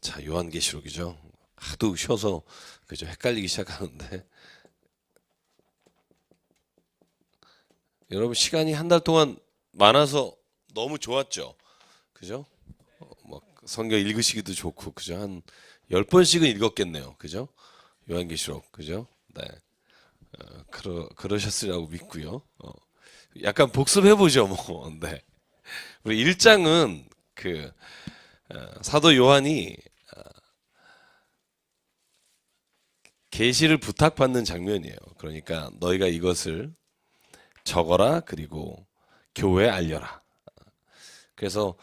자, 요한계시록이죠. 하도 쉬어서 그죠, 헷갈리기 시작하는데, 여러분 시간이 한 달 동안 많아서 너무 좋았죠. 그죠? 뭐 성경 읽으시기도 좋고, 그죠? 한 10번씩은 읽었겠네요. 그죠? 요한계시록, 그죠? 네. 그러셨으리라고 믿고요. 약간 복습해보죠, 뭐. 네. 우리 1장은 사도 요한이 계시를 부탁받는 장면이에요. 그러니까 너희가 이것을 적어라, 그리고 교회에 알려라. 그래서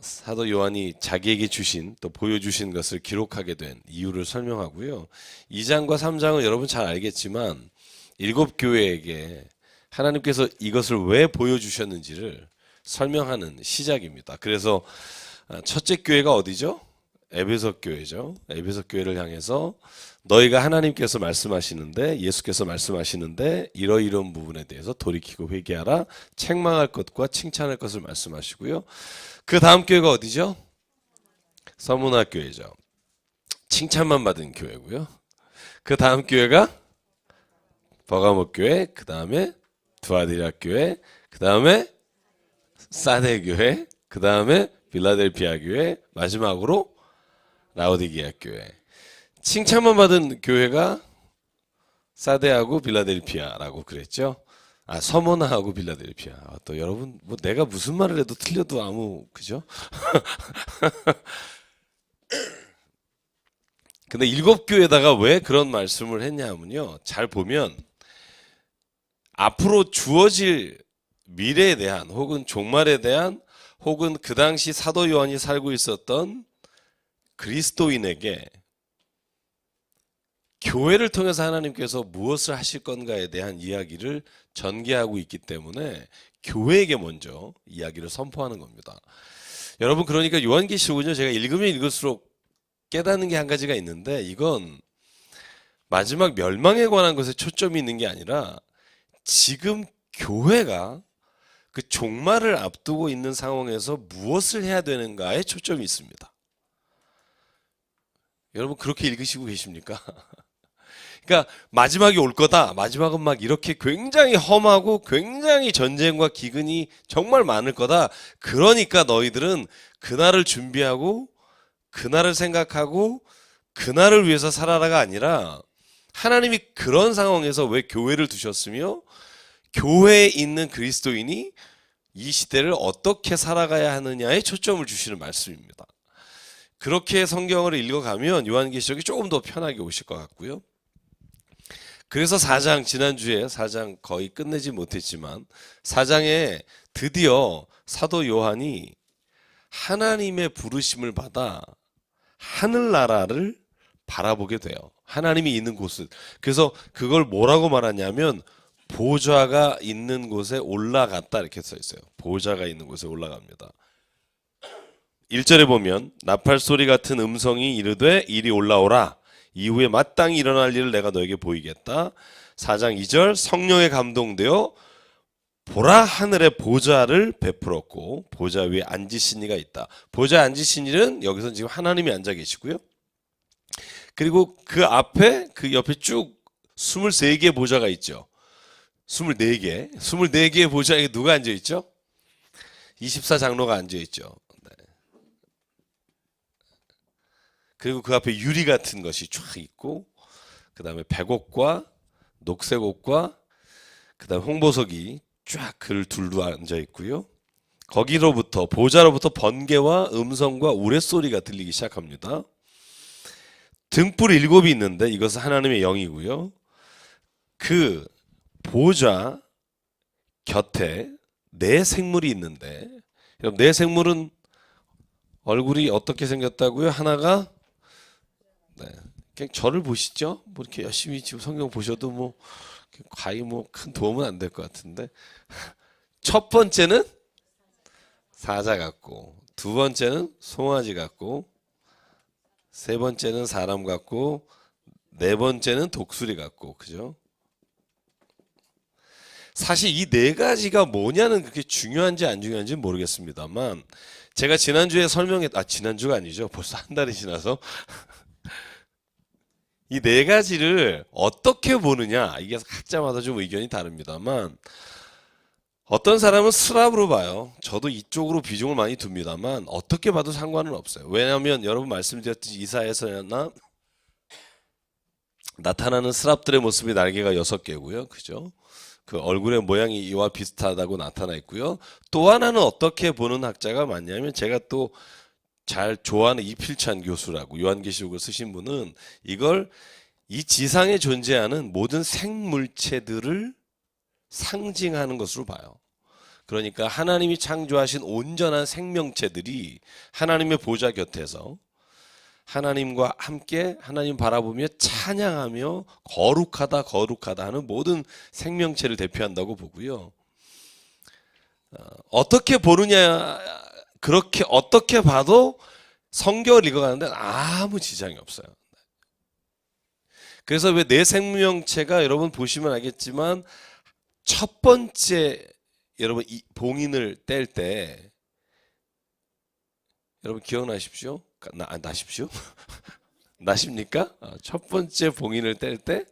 사도 요한이 자기에게 주신, 또 보여주신 것을 기록하게 된 이유를 설명하고요. 2장과 3장은 여러분 잘 알겠지만 7교회에게 하나님께서 이것을 왜 보여주셨는지를 설명하는 시작입니다. 그래서 첫째 교회가 어디죠? 에베소 교회죠. 에베소 교회를 향해서 너희가 하나님께서 말씀하시는데, 예수께서 말씀하시는데 이러이러한 부분에 대해서 돌이키고 회개하라, 책망할 것과 칭찬할 것을 말씀하시고요. 그 다음 교회가 어디죠? 서문화 교회죠. 칭찬만 받은 교회고요. 그 다음 교회가 버가모 교회, 그 다음에 두아디라 교회, 그 다음에 사데 교회, 그 다음에 빌라델피아 교회, 마지막으로 라오디게아 교회. 칭찬만 받은 교회가 사데하고 빌라델피아라고 그랬죠. 서모나하고 빌라델피아. 또 여러분, 뭐 내가 무슨 말을 해도 틀려도 그죠? 근데 7교회에다가 왜 그런 말씀을 했냐면요, 잘 보면 앞으로 주어질 미래에 대한, 혹은 종말에 대한, 혹은 그 당시 사도 요한이 살고 있었던 그리스도인에게 교회를 통해서 하나님께서 무엇을 하실 건가에 대한 이야기를 전개하고 있기 때문에 교회에게 먼저 이야기를 선포하는 겁니다. 여러분, 그러니까 요한계시록은요, 제가 읽으면 읽을수록 깨닫는 게 한 가지가 있는데, 이건 마지막 멸망에 관한 것에 초점이 있는 게 아니라 지금 교회가 그 종말을 앞두고 있는 상황에서 무엇을 해야 되는가에 초점이 있습니다. 여러분, 그렇게 읽으시고 계십니까? 그러니까 마지막이 올 거다. 마지막은 막 이렇게 굉장히 험하고 굉장히 전쟁과 기근이 정말 많을 거다. 그러니까 너희들은 그날을 준비하고 그날을 생각하고 그날을 위해서 살아라가 아니라, 하나님이 그런 상황에서 왜 교회를 두셨으며 교회에 있는 그리스도인이 이 시대를 어떻게 살아가야 하느냐에 초점을 주시는 말씀입니다. 그렇게 성경을 읽어가면 요한계시록이 조금 더 편하게 오실 것 같고요. 그래서 4장, 지난주에 4장 거의 끝내지 못했지만 4장에 드디어 사도 요한이 하나님의 부르심을 받아 하늘나라를 바라보게 돼요. 하나님이 있는 곳을. 그래서 그걸 뭐라고 말하냐면 보좌가 있는 곳에 올라갔다, 이렇게 써 있어요. 보좌가 있는 곳에 올라갑니다. 1절에 보면 나팔 소리 같은 음성이 이르되 이리 올라오라, 이후에 마땅히 일어날 일을 내가 너에게 보이겠다. 4장 2절, 성령에 감동되어 보라, 하늘의 보좌를 베풀었고 보좌 위에 앉으신 이가 있다. 보좌에 앉으신 이는 여기서 지금 하나님이 앉아 계시고요. 그리고 그 앞에, 그 옆에 쭉 23개의 보좌가 있죠. 24개의 보좌에 누가 앉아 있죠? 24장로가 앉아 있죠. 네. 그리고 그 앞에 유리 같은 것이 쫙 있고, 그 다음에 백옥과 녹색옷과 그 다음에 홍보석이 쫙 그를 둘러 앉아 있고요. 거기로부터, 보좌로부터 번개와 음성과 우레소리가 들리기 시작합니다. 등불 7이 있는데 이것은 하나님의 영이고요. 그 보좌 곁에 4생물이 있는데, 그럼 4생물은 얼굴이 어떻게 생겼다고요? 하나가, 그냥 저를 보시죠. 뭐 이렇게 열심히 지금 성경 보셔도 뭐 과히 뭐 큰 도움은 안 될 것 같은데, 첫 번째는 사자 같고, 두 번째는 송아지 같고, 세 번째는 사람 같고, 네 번째는 독수리 같고, 그죠? 사실 이 4가지가 뭐냐는 그렇게 중요한지 안 중요한지는 모르겠습니다만, 제가 지난주에 지난주가 아니죠. 벌써 한 달이 지나서 이 네 가지를 어떻게 보느냐, 이게 각자마다 좀 의견이 다릅니다만, 어떤 사람은 스랍으로 봐요. 저도 이쪽으로 비중을 많이 둡니다만 어떻게 봐도 상관은 없어요. 왜냐하면 여러분 말씀드렸듯이 이사야서나 나타나는 스랍들의 모습이 날개가 6개고요. 그죠? 그 얼굴의 모양이 이와 비슷하다고 나타나 있고요. 또 하나는 어떻게 보는 학자가 많냐면, 제가 또 잘 좋아하는 이필찬 교수라고 요한계시록을 쓰신 분은 이걸 이 지상에 존재하는 모든 생물체들을 상징하는 것으로 봐요. 그러니까 하나님이 창조하신 온전한 생명체들이 하나님의 보좌 곁에서 하나님과 함께 하나님 바라보며 찬양하며 거룩하다 거룩하다 하는 모든 생명체를 대표한다고 보고요. 어떻게 보느냐, 그렇게 어떻게 봐도 성경을 읽어가는데 아무 지장이 없어요. 그래서 왜 내 생명체가 여러분 보시면 알겠지만 첫 번째 여러분 이 봉인을 뗄 때 여러분 기억나십시오? 나십시오? 나십니까? 첫 번째 봉인을 뗄 때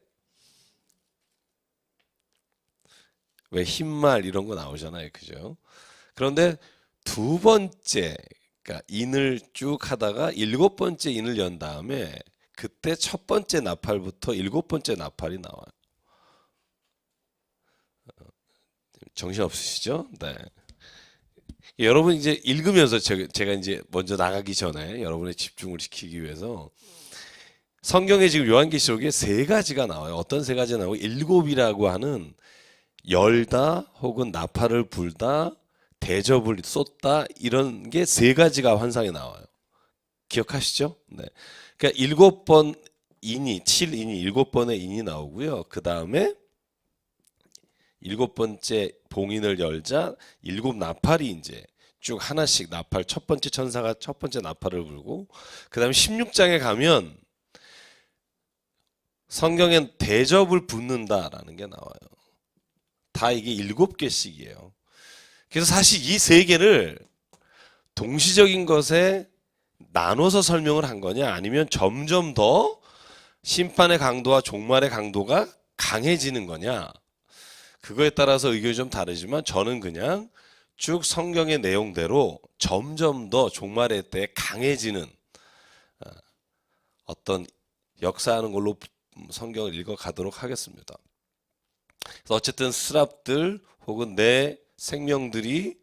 왜 흰말 이런 거 나오잖아요. 그죠? 그런데 두 번째, 그러니까 인을 쭉 하다가 7번째 인을 연 다음에 그때 첫 번째 나팔부터 7번째 나팔이 나와요. 정신 없으시죠? 네. 여러분 이제 읽으면서 제가 이제 먼저 나가기 전에 여러분의 집중을 시키기 위해서 성경에 지금 요한계시록에 3가지가 나와요. 어떤 3가지가 나오고 7이라고 하는 열다 혹은 나팔을 불다 대접을 쏟다 이런 게 3가지가 환상에 나와요. 기억하시죠? 네. 그러니까 7번 인이 7인이 7번의 인이 나오고요. 그 다음에 7번째 봉인을 열자 7 나팔이 이제 쭉 하나씩 나팔, 첫 번째 천사가 첫 번째 나팔을 불고, 그 다음에 16장에 가면 성경엔 대접을 붓는다라는 게 나와요. 다 이게 7개씩이에요. 그래서 사실 이 3개를 동시적인 것에 나눠서 설명을 한 거냐, 아니면 점점 더 심판의 강도와 종말의 강도가 강해지는 거냐, 그거에 따라서 의견이 좀 다르지만 저는 그냥 쭉 성경의 내용대로 점점 더 종말의 때에 강해지는 어떤 역사하는 걸로 성경을 읽어 가도록 하겠습니다. 그래서 어쨌든 스랍들 혹은 내 생명체들이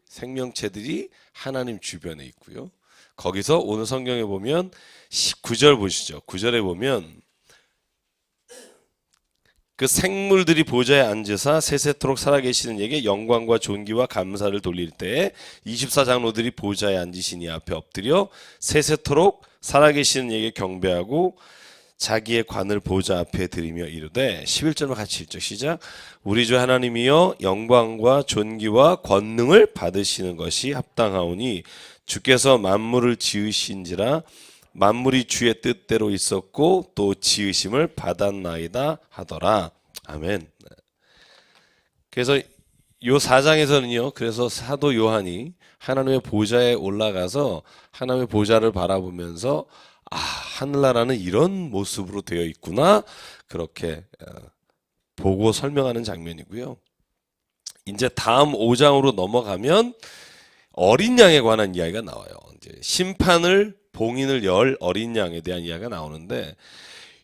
하나님 주변에 있고요. 거기서 오늘 성경에 보면 19절 보시죠. 9절에 보면 그 생물들이 보좌에 앉으사 세세토록 살아계시는 이에게 영광과 존귀와 감사를 돌릴 때에 24장로들이 보좌에 앉으신 이 앞에 엎드려 세세토록 살아계시는 이에게 경배하고 자기의 관을 보좌 앞에 드리며 이르되, 11절로 같이 읽죠. 시작. 우리 주 하나님이여 영광과 존귀와 권능을 받으시는 것이 합당하오니 주께서 만물을 지으신지라 만물이 주의 뜻대로 있었고 또 지으심을 받았나이다 하더라. 아멘. 그래서 요 4장에서는요, 그래서 사도 요한이 하나님의 보좌에 올라가서 하나님의 보좌를 바라보면서 하늘나라는 이런 모습으로 되어 있구나, 그렇게 보고 설명하는 장면이고요. 이제 다음 5장으로 넘어가면 어린 양에 관한 이야기가 나와요. 이제 심판을 봉인을 열 어린 양에 대한 이야기가 나오는데,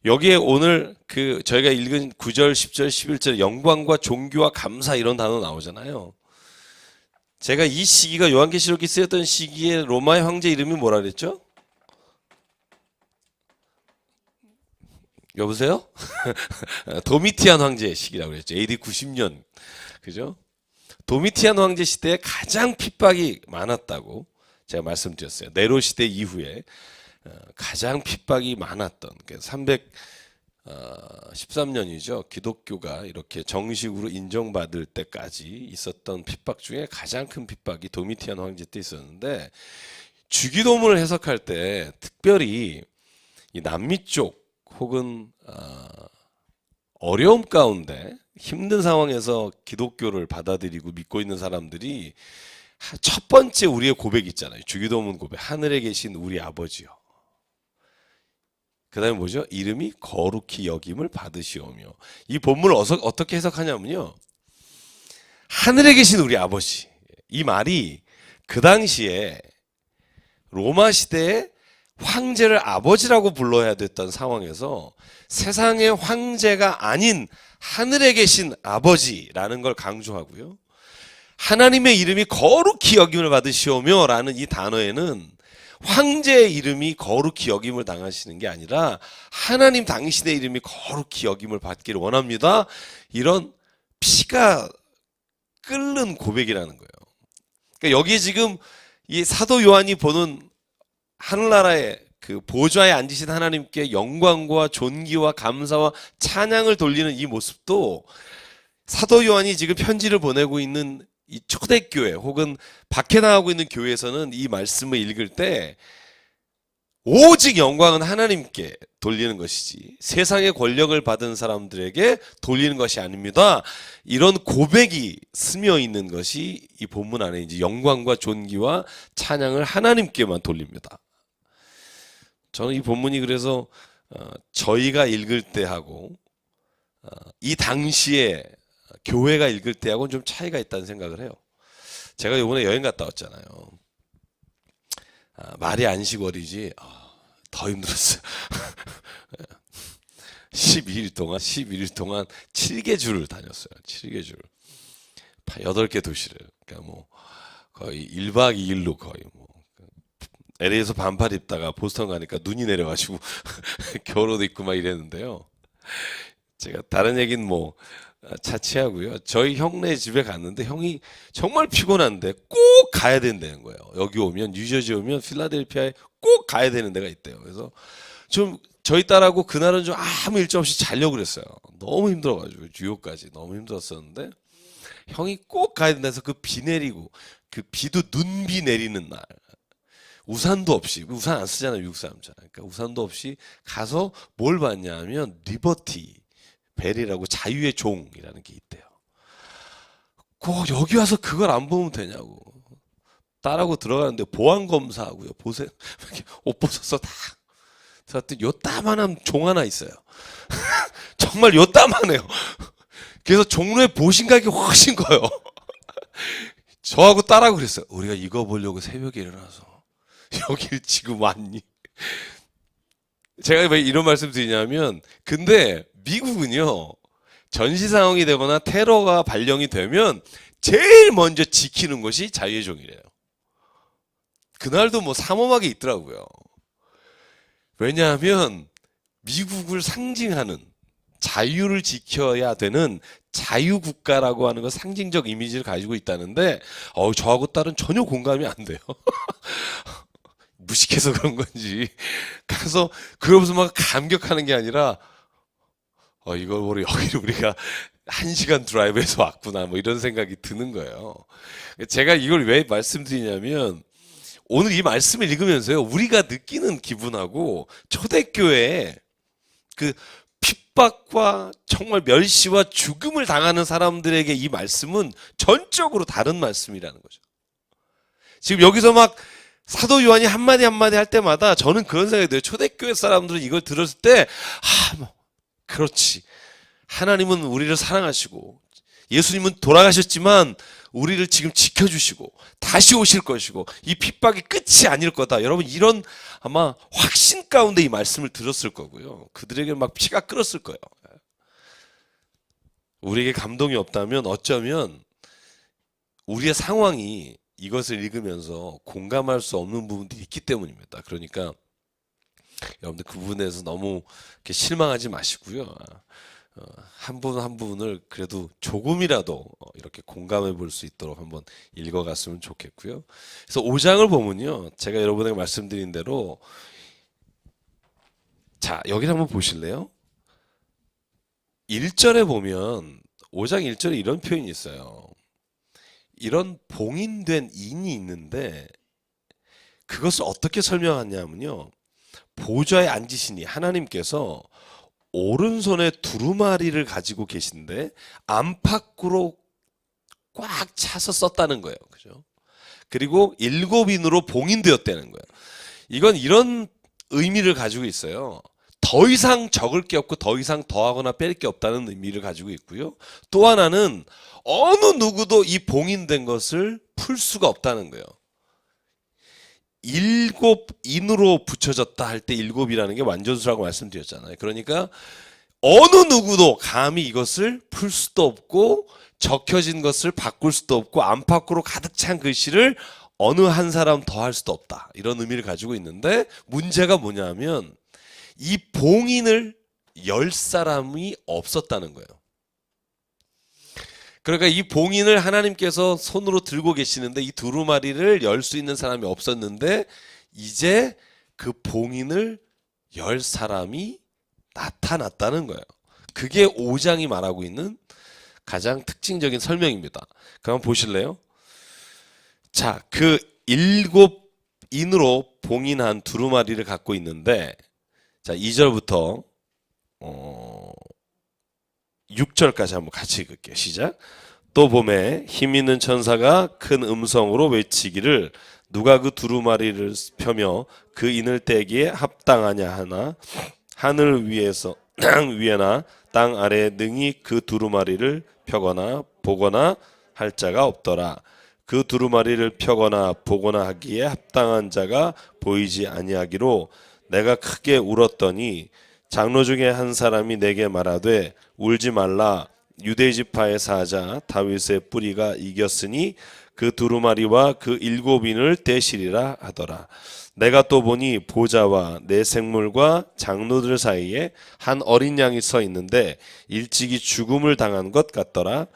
여기에 오늘 그 저희가 읽은 9절, 10절, 11절 영광과 존귀와 감사 이런 단어 나오잖아요. 제가 이 시기가 요한계시록이 쓰였던 시기에 로마의 황제 이름이 뭐라 그랬죠? 여보세요? 도미티안 황제의 시기라고 그랬죠. AD 90년. 그죠? 도미티안 황제 시대에 가장 핍박이 많았다고 제가 말씀드렸어요. 네로 시대 이후에 가장 핍박이 많았던 313년이죠. 기독교가 이렇게 정식으로 인정받을 때까지 있었던 핍박 중에 가장 큰 핍박이 도미티안 황제 때 있었는데, 주기도문을 해석할 때 특별히 이 남미 쪽 혹은 어려움 가운데 힘든 상황에서 기독교를 받아들이고 믿고 있는 사람들이 첫 번째 우리의 고백 있잖아요. 주기도문 고백. 하늘에 계신 우리 아버지요. 그 다음에 뭐죠? 이름이 거룩히 여김을 받으시오며. 이 본문을 어떻게 해석하냐면요. 하늘에 계신 우리 아버지. 이 말이 그 당시에 로마 시대에 황제를 아버지라고 불러야 됐던 상황에서 세상의 황제가 아닌 하늘에 계신 아버지라는 걸 강조하고요. 하나님의 이름이 거룩히 여김을 받으시오며 라는 이 단어에는 황제의 이름이 거룩히 여김을 당하시는 게 아니라 하나님 당신의 이름이 거룩히 여김을 받기를 원합니다. 이런 피가 끓는 고백이라는 거예요. 그러니까 여기에 지금 이 사도 요한이 보는 하늘나라의 그 보좌에 앉으신 하나님께 영광과 존귀와 감사와 찬양을 돌리는 이 모습도 사도 요한이 지금 편지를 보내고 있는 이 초대교회 혹은 밖에 나가고 있는 교회에서는 이 말씀을 읽을 때 오직 영광은 하나님께 돌리는 것이지 세상의 권력을 받은 사람들에게 돌리는 것이 아닙니다. 이런 고백이 스며 있는 것이 이 본문 안에 이제 영광과 존귀와 찬양을 하나님께만 돌립니다. 저는 이 본문이 그래서 저희가 읽을 때 하고 이 당시에 교회가 읽을 때하고는 좀 차이가 있다는 생각을 해요. 제가 이번에 여행 갔다 왔잖아요. 말이 안식월이지 더 힘들었어요. 12일 동안 7개주를 다녔어요. 7개주를 8개 도시를. 그러니까 뭐 거의 1박 2일로 거의 뭐 LA에서 반팔 입다가 보스턴 가니까 눈이 내려가지고 겨울옷 입고 막 이랬는데요. 제가 다른 얘기는 뭐 자취하고요. 저희 형네 집에 갔는데 형이 정말 피곤한데 꼭 가야 된다는 거예요. 여기 오면 뉴저지 오면 필라델피아에 꼭 가야 되는 데가 있대요. 그래서 좀 저희 딸하고 그날은 좀 아무 일정 없이 자려고 그랬어요. 너무 힘들어가지고 뉴욕까지 너무 힘들었었는데 형이 꼭 가야 된다 해서 그 비 내리고 그 비도 눈비 내리는 날 우산도 없이 우산 안 쓰잖아요. 미국 사람잖아요. 그러니까 우산도 없이 가서 뭘 봤냐 하면 리버티 벨이라고 자유의 종이라는 게 있대요. 꼭 여기 와서 그걸 안 보면 되냐고. 딸하고 들어가는데 보안검사하고요. 보세요. 옷 벗어서 다. 그랬더니 요따만한 종 하나 있어요. 정말 요따만해요. 그래서 종로에 보신각이 훨씬 커요. 저하고 딸하고 그랬어요. 우리가 이거 보려고 새벽에 일어나서 여길 지금 왔니? 제가 왜 이런 말씀 드리냐면 근데 미국은요 전시 상황이 되거나 테러가 발령이 되면 제일 먼저 지키는 것이 자유의 종이래요. 그날도 뭐 삼엄하게 있더라고요. 왜냐하면 미국을 상징하는 자유를 지켜야 되는 자유국가라고 하는 거 상징적 이미지를 가지고 있다는데 저하고 딸은 전혀 공감이 안 돼요. 무식해서 그런 건지 가서 그러면서 막 감격하는 게 아니라 이걸 보러 여기를 우리가 1시간 드라이브해서 왔구나 뭐 이런 생각이 드는 거예요. 제가 이걸 왜 말씀드리냐면 오늘 이 말씀을 읽으면서요 우리가 느끼는 기분하고 초대교회의 그 핍박과 정말 멸시와 죽음을 당하는 사람들에게 이 말씀은 전적으로 다른 말씀이라는 거죠. 지금 여기서 막 사도 요한이 한마디 한마디 할 때마다 저는 그런 생각이 들어요. 초대교회 사람들은 이걸 들었을 때 뭐 그렇지. 하나님은 우리를 사랑하시고 예수님은 돌아가셨지만 우리를 지금 지켜주시고 다시 오실 것이고 이 핍박이 끝이 아닐 거다. 여러분 이런 아마 확신 가운데 이 말씀을 들었을 거고요. 그들에게 막 피가 끓었을 거예요. 우리에게 감동이 없다면 어쩌면 우리의 상황이 이것을 읽으면서 공감할 수 없는 부분들이 있기 때문입니다. 그러니까 여러분들 그 부분에서 너무 이렇게 실망하지 마시고요. 한 분 한 분을 그래도 조금이라도 이렇게 공감해 볼 수 있도록 한번 읽어갔으면 좋겠고요. 그래서 5장을 보면요. 제가 여러분에게 말씀드린 대로 자 여기를 한번 보실래요? 1절에 보면 5장 1절에 이런 표현이 있어요. 이런 봉인된 인이 있는데 그것을 어떻게 설명하냐면요. 보좌에 앉으시니 하나님께서 오른손에 두루마리를 가지고 계신데 안팎으로 꽉 차서 썼다는 거예요. 그죠? 그리고 7인으로 봉인되었다는 거예요. 이건 이런 의미를 가지고 있어요. 더 이상 적을 게 없고 더 이상 더하거나 뺄 게 없다는 의미를 가지고 있고요. 또 하나는 어느 누구도 이 봉인된 것을 풀 수가 없다는 거예요. 7인으로 붙여졌다 할 때 7이라는 게 완전수라고 말씀드렸잖아요. 그러니까 어느 누구도 감히 이것을 풀 수도 없고 적혀진 것을 바꿀 수도 없고 안팎으로 가득 찬 글씨를 어느 한 사람 더 할 수도 없다. 이런 의미를 가지고 있는데 문제가 뭐냐면 이 봉인을 열 사람이 없었다는 거예요. 그러니까 이 봉인을 하나님께서 손으로 들고 계시는데 이 두루마리를 열 수 있는 사람이 없었는데 이제 그 봉인을 열 사람이 나타났다는 거예요. 그게 5장이 말하고 있는 가장 특징적인 설명입니다. 그럼 보실래요? 자, 그 7인으로 봉인한 두루마리를 갖고 있는데 자, 2절부터 6절까지 한번 같이 읽을게요. 시작. 또 봄에 힘 있는 천사가 큰 음성으로 외치기를 누가 그 두루마리를 펴며 그 인을 떼기에 합당하냐 하나 하늘 위에서 땅 위에나 땅 아래에 능히 그 두루마리를 펴거나 보거나 할 자가 없더라. 그 두루마리를 펴거나 보거나 하기에 합당한 자가 보이지 아니하기로 내가 크게 울었더니 장로 중에 한 사람이 내게 말하되 울지 말라. 유대 지파의 사자 다윗의 뿌리가 이겼으니 그 두루마리와 그 7인을 떼시리라 하더라. 내가 또 보니 보좌와 내 생물과 장로들 사이에 한 어린 양이 서 있는데 일찍이 죽음을 당한 것 같더라.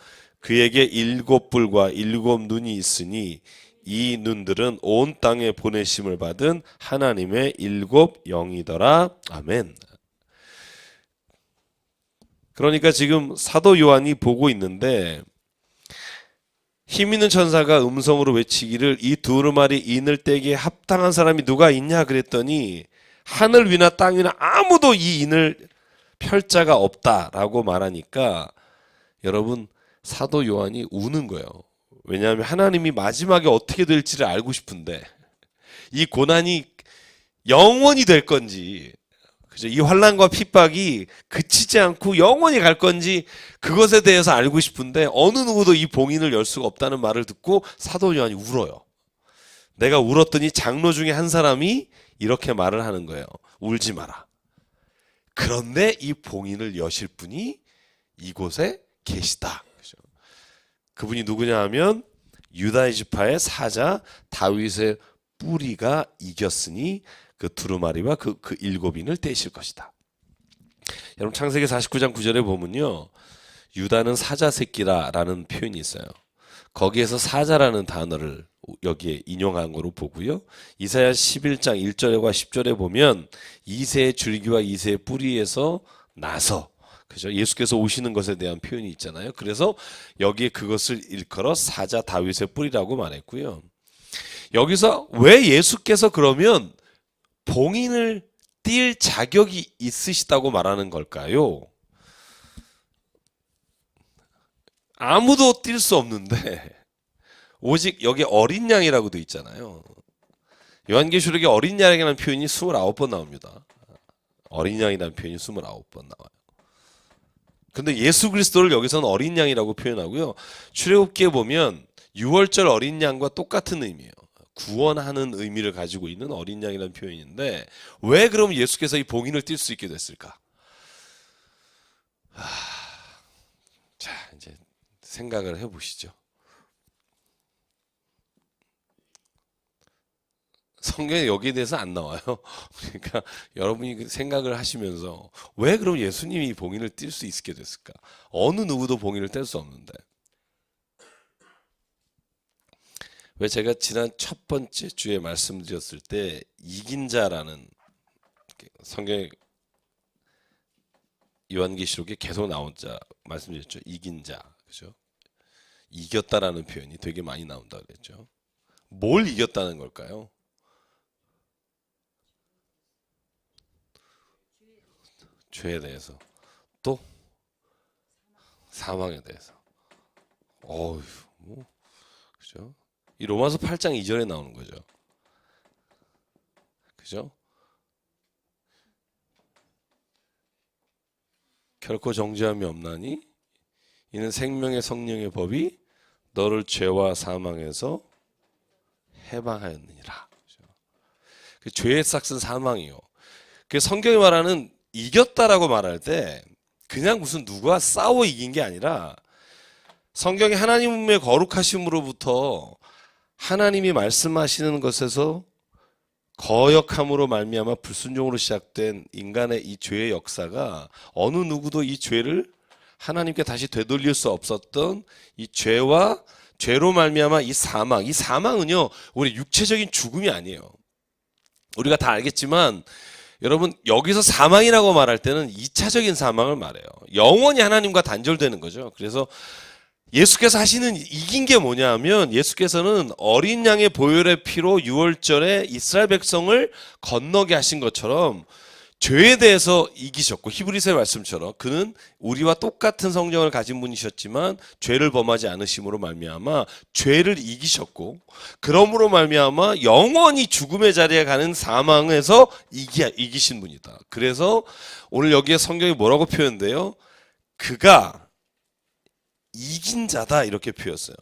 그에게 7뿔과 7눈이 있으니 이 눈들은 온 땅에 보내심을 받은 하나님의 7영이더라. 아멘. 그러니까 지금 사도 요한이 보고 있는데 힘 있는 천사가 음성으로 외치기를 이 두루마리 인을 떼기에 합당한 사람이 누가 있냐 그랬더니 하늘 위나 땅 위나 아무도 이 인을 펼 자가 없다라고 말하니까 여러분 사도 요한이 우는 거예요. 왜냐하면 하나님이 마지막에 어떻게 될지를 알고 싶은데 이 고난이 영원히 될 건지 그죠? 이 환난과 핍박이 그치지 않고 영원히 갈 건지 그것에 대해서 알고 싶은데 어느 누구도 이 봉인을 열 수가 없다는 말을 듣고 사도 요한이 울어요. 내가 울었더니 장로 중에 한 사람이 이렇게 말을 하는 거예요. 울지 마라. 그런데 이 봉인을 여실 분이 이곳에 계시다. 그죠? 그분이 누구냐 하면 유다의 지파의 사자 다윗의 뿌리가 이겼으니 그 두루마리와 그 7인을 떼실 것이다. 여러분 창세기 49장 9절에 보면요. 유다는 사자 새끼라라는 표현이 있어요. 거기에서 사자라는 단어를 여기에 인용한 거로 보고요. 이사야 11장 1절과 10절에 보면 이새의 줄기와 이새의 뿌리에서 나서 그죠? 예수께서 오시는 것에 대한 표현이 있잖아요. 그래서 여기에 그것을 일컬어 사자 다윗의 뿌리라고 말했고요. 여기서 왜 예수께서 그러면 봉인을 띌 자격이 있으시다고 말하는 걸까요? 아무도 띌 수 없는데 오직 여기 어린 양이라고 돼 있잖아요. 요한계시록에 어린 양이라는 표현이 29번 나옵니다. 어린 양이라는 표현이 29번 나와요. 근데 예수 그리스도를 여기서는 어린 양이라고 표현하고요. 출애굽기에 보면 6월절 어린 양과 똑같은 의미예요. 구원하는 의미를 가지고 있는 어린 양이라는 표현인데 왜 그럼 예수께서 이 봉인을 띨 수 있게 됐을까? 자, 이제 생각을 해보시죠. 성경에 여기에 대해서 안 나와요. 그러니까 여러분이 생각을 하시면서 왜 그럼 예수님이 이 봉인을 띨 수 있게 됐을까? 어느 누구도 봉인을 뗄 수 없는데. 왜 제가 지난 첫 번째 주에 말씀드렸을 때 이긴 자라는 성경 요한계시록에 계속 나온 자 말씀드렸죠. 이긴 자. 그죠? 이겼다라는 표현이 되게 많이 나온다 그랬죠. 뭘 이겼다는 걸까요? 죄에 대해서. 또 사망에 대해서. 어휴, 뭐 그죠? 이 로마서 8장 2절에 나오는 거죠. 그죠? 결코 정죄함이 없나니 이는 생명의 성령의 법이 너를 죄와 사망에서 해방하였느니라. 그 죄의 삭은 사망이요. 그 성경이 말하는 이겼다라고 말할 때 그냥 무슨 누가 싸워 이긴 게 아니라 성경이 하나님의 거룩하심으로부터 하나님이 말씀하시는 것에서 거역함으로 말미암아 불순종으로 시작된 인간의 이 죄의 역사가 어느 누구도 이 죄를 하나님께 다시 되돌릴 수 없었던 이 죄와 죄로 말미암아 이 사망은요 우리 육체적인 죽음이 아니에요. 우리가 다 알겠지만 여러분 여기서 사망이라고 말할 때는 2차적인 사망을 말해요. 영원히 하나님과 단절되는 거죠. 그래서 예수께서 하시는 이긴 게 뭐냐 하면 예수께서는 어린 양의 보혈의 피로 유월절에 이스라엘 백성을 건너게 하신 것처럼 죄에 대해서 이기셨고 히브리서의 말씀처럼 그는 우리와 똑같은 성령을 가진 분이셨지만 죄를 범하지 않으심으로 말미암아 죄를 이기셨고 그러므로 말미암아 영원히 죽음의 자리에 가는 사망에서 이기신 분이다. 그래서 오늘 여기에 성경이 뭐라고 표현돼요? 그가 이긴 자다 이렇게 표현했어요.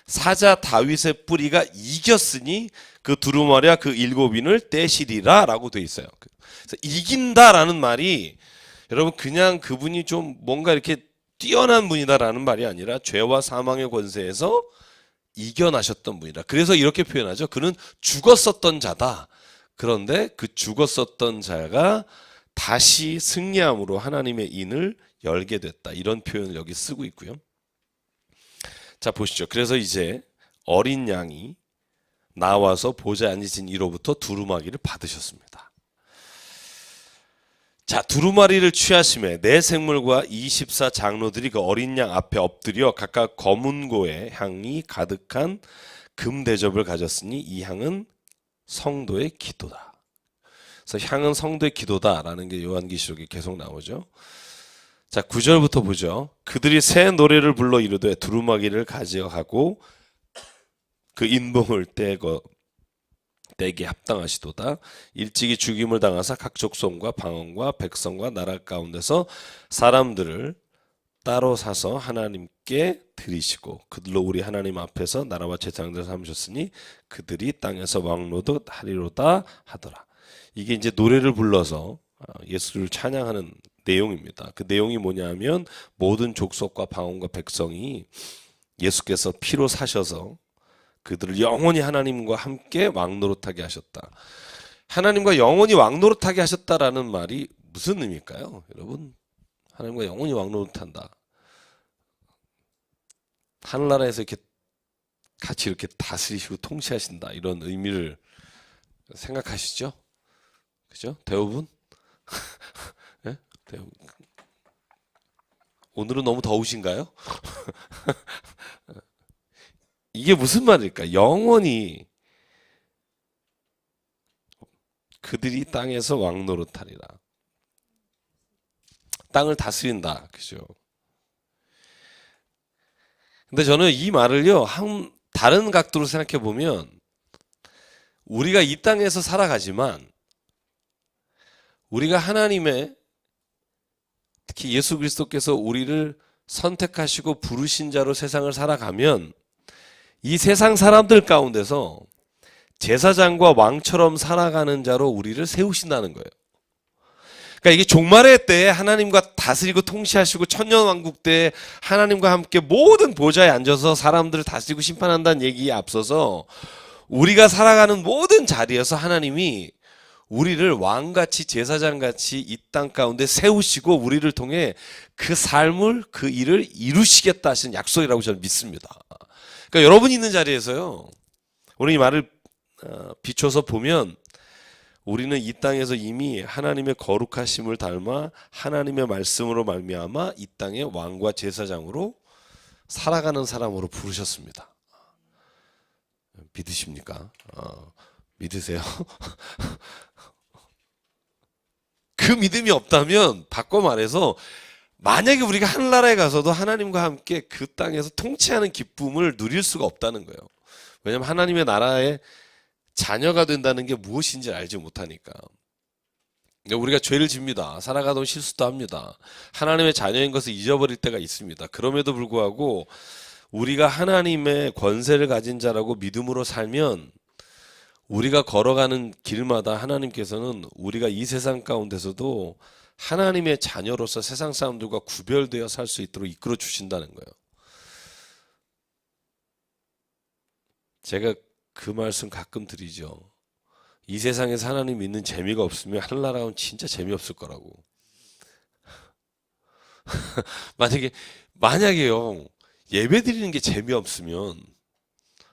사자 다윗의 뿌리가 이겼으니 그 두루마리와 그 일곱인을 떼시리라 라고 돼 있어요. 그래서 이긴다라는 말이 여러분 그냥 그분이 좀 뭔가 이렇게 뛰어난 분이다라는 말이 아니라 죄와 사망의 권세에서 이겨나셨던 분이다. 그래서 이렇게 표현하죠. 그는 죽었었던 자다. 그런데 그 죽었었던 자가 다시 승리함으로 하나님의 인을 열게 됐다. 이런 표현을 여기 쓰고 있고요. 자 보시죠. 그래서 이제 어린 양이 나와서 보좌에 앉으신 이로부터 두루마기를 받으셨습니다. 자 두루마리를 취하심에 네 생물과 24 장로들이 그 어린 양 앞에 엎드려 각각 검은고에 향이 가득한 금 대접을 가졌으니 이 향은 성도의 기도다. 그래서 향은 성도의 기도다라는 게 요한계시록에 계속 나오죠. 자 9절부터 보죠. 그들이 새 노래를 불러 이르되 두루마기를 가져가고 그 인봉을 떼게 합당하시도다. 일찍이 죽임을 당하사 각 족속과 방언과 백성과 나라 가운데서 사람들을 따로 사서 하나님께 드리시고 그들로 우리 하나님 앞에서 나라와 제사장들을 삼으셨으니 그들이 땅에서 왕노릇 하리로다 하더라. 이게 이제 노래를 불러서 예수를 찬양하는 내용입니다. 그 내용이 뭐냐면 모든 족속과 방언과 백성이 예수께서 피로 사셔서 그들을 영원히 하나님과 함께 왕노릇하게 하셨다. 하나님과 영원히 왕노릇하게 하셨다라는 말이 무슨 의미일까요? 여러분 하나님과 영원히 왕노릇한다. 하늘나라에서 이렇게 같이 이렇게 다스리시고 통치하신다. 이런 의미를 생각하시죠? 그죠? 대부분? 네? 대부분. 오늘은 너무 더우신가요? 이게 무슨 말일까? 영원히 그들이 땅에서 왕노릇하리라. 땅을 다스린다. 그죠? 근데 저는 이 말을요, 다른 각도로 생각해 보면, 우리가 이 땅에서 살아가지만, 우리가 하나님의, 특히 예수 그리스도께서 우리를 선택하시고 부르신 자로 세상을 살아가면, 이 세상 사람들 가운데서 제사장과 왕처럼 살아가는 자로 우리를 세우신다는 거예요. 그러니까 이게 종말의 때에 하나님과 다스리고 통치하시고 천년왕국 때에 하나님과 함께 모든 보좌에 앉아서 사람들을 다스리고 심판한다는 얘기에 앞서서 우리가 살아가는 모든 자리에서 하나님이 우리를 왕같이 제사장같이 이 땅 가운데 세우시고 우리를 통해 그 삶을 그 일을 이루시겠다 하시는 약속이라고 저는 믿습니다. 그러니까 여러분이 있는 자리에서요. 오늘 이 말을 비춰서 보면 우리는 이 땅에서 이미 하나님의 거룩하심을 닮아 하나님의 말씀으로 말미암아 이 땅의 왕과 제사장으로 살아가는 사람으로 부르셨습니다. 믿으십니까? 믿으세요? 그 믿음이 없다면 바꿔 말해서 만약에 우리가 하늘나라에 가서도 하나님과 함께 그 땅에서 통치하는 기쁨을 누릴 수가 없다는 거예요. 왜냐하면 하나님의 나라의 자녀가 된다는 게 무엇인지 알지 못하니까. 우리가 죄를 집니다. 살아가던 실수도 합니다. 하나님의 자녀인 것을 잊어버릴 때가 있습니다. 그럼에도 불구하고 우리가 하나님의 권세를 가진 자라고 믿음으로 살면 우리가 걸어가는 길마다 하나님께서는 우리가 이 세상 가운데서도 하나님의 자녀로서 세상 사람들과 구별되어 살 수 있도록 이끌어 주신다는 거예요. 제가 그 말씀 가끔 드리죠. 이 세상에서 하나님 믿는 재미가 없으면 하늘나라는 진짜 재미없을 거라고. 만약에요, 예배 드리는 게 재미없으면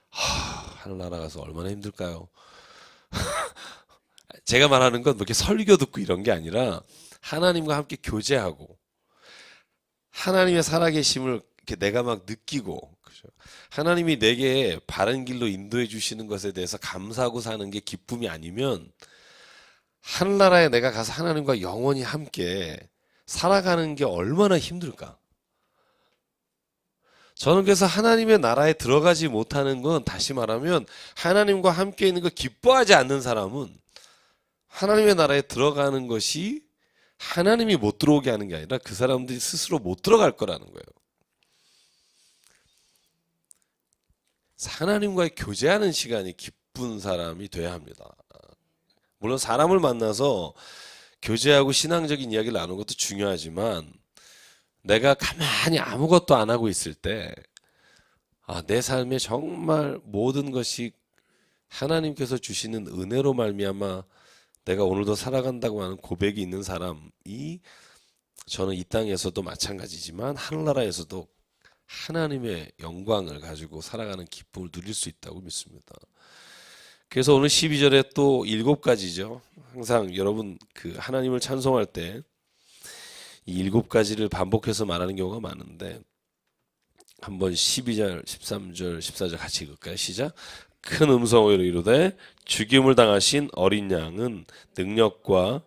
하늘나라 가서 얼마나 힘들까요? 제가 말하는 건 뭐 이렇게 설교 듣고 이런 게 아니라 하나님과 함께 교제하고 하나님의 살아계심을 이렇게 내가 막 느끼고, 그죠? 하나님이 내게 바른 길로 인도해 주시는 것에 대해서 감사하고 사는 게 기쁨이 아니면 하늘나라에 내가 가서 하나님과 영원히 함께 살아가는 게 얼마나 힘들까? 저는 그래서 하나님의 나라에 들어가지 못하는 건, 다시 말하면 하나님과 함께 있는 거 기뻐하지 않는 사람은 하나님의 나라에 들어가는 것이 하나님이 못 들어오게 하는 게 아니라 그 사람들이 스스로 못 들어갈 거라는 거예요. 하나님과의 교제하는 시간이 기쁜 사람이 돼야 합니다. 물론 사람을 만나서 교제하고 신앙적인 이야기를 나누는 것도 중요하지만 내가 가만히 아무것도 안 하고 있을 때 내 삶에 정말 모든 것이 하나님께서 주시는 은혜로 말미암아 내가 오늘도 살아간다고 하는 고백이 있는 사람이, 저는 이 땅에서도 마찬가지지만 하늘나라에서도 하나님의 영광을 가지고 살아가는 기쁨을 누릴 수 있다고 믿습니다. 그래서 오늘 12절에 또 7가지죠. 항상 여러분 그 하나님을 찬송할 때 이 7가지를 반복해서 말하는 경우가 많은데, 한번 12절, 13절, 14절 같이 읽을까요? 시작. 큰 음성으로 이르되 죽임을 당하신 어린 양은 능력과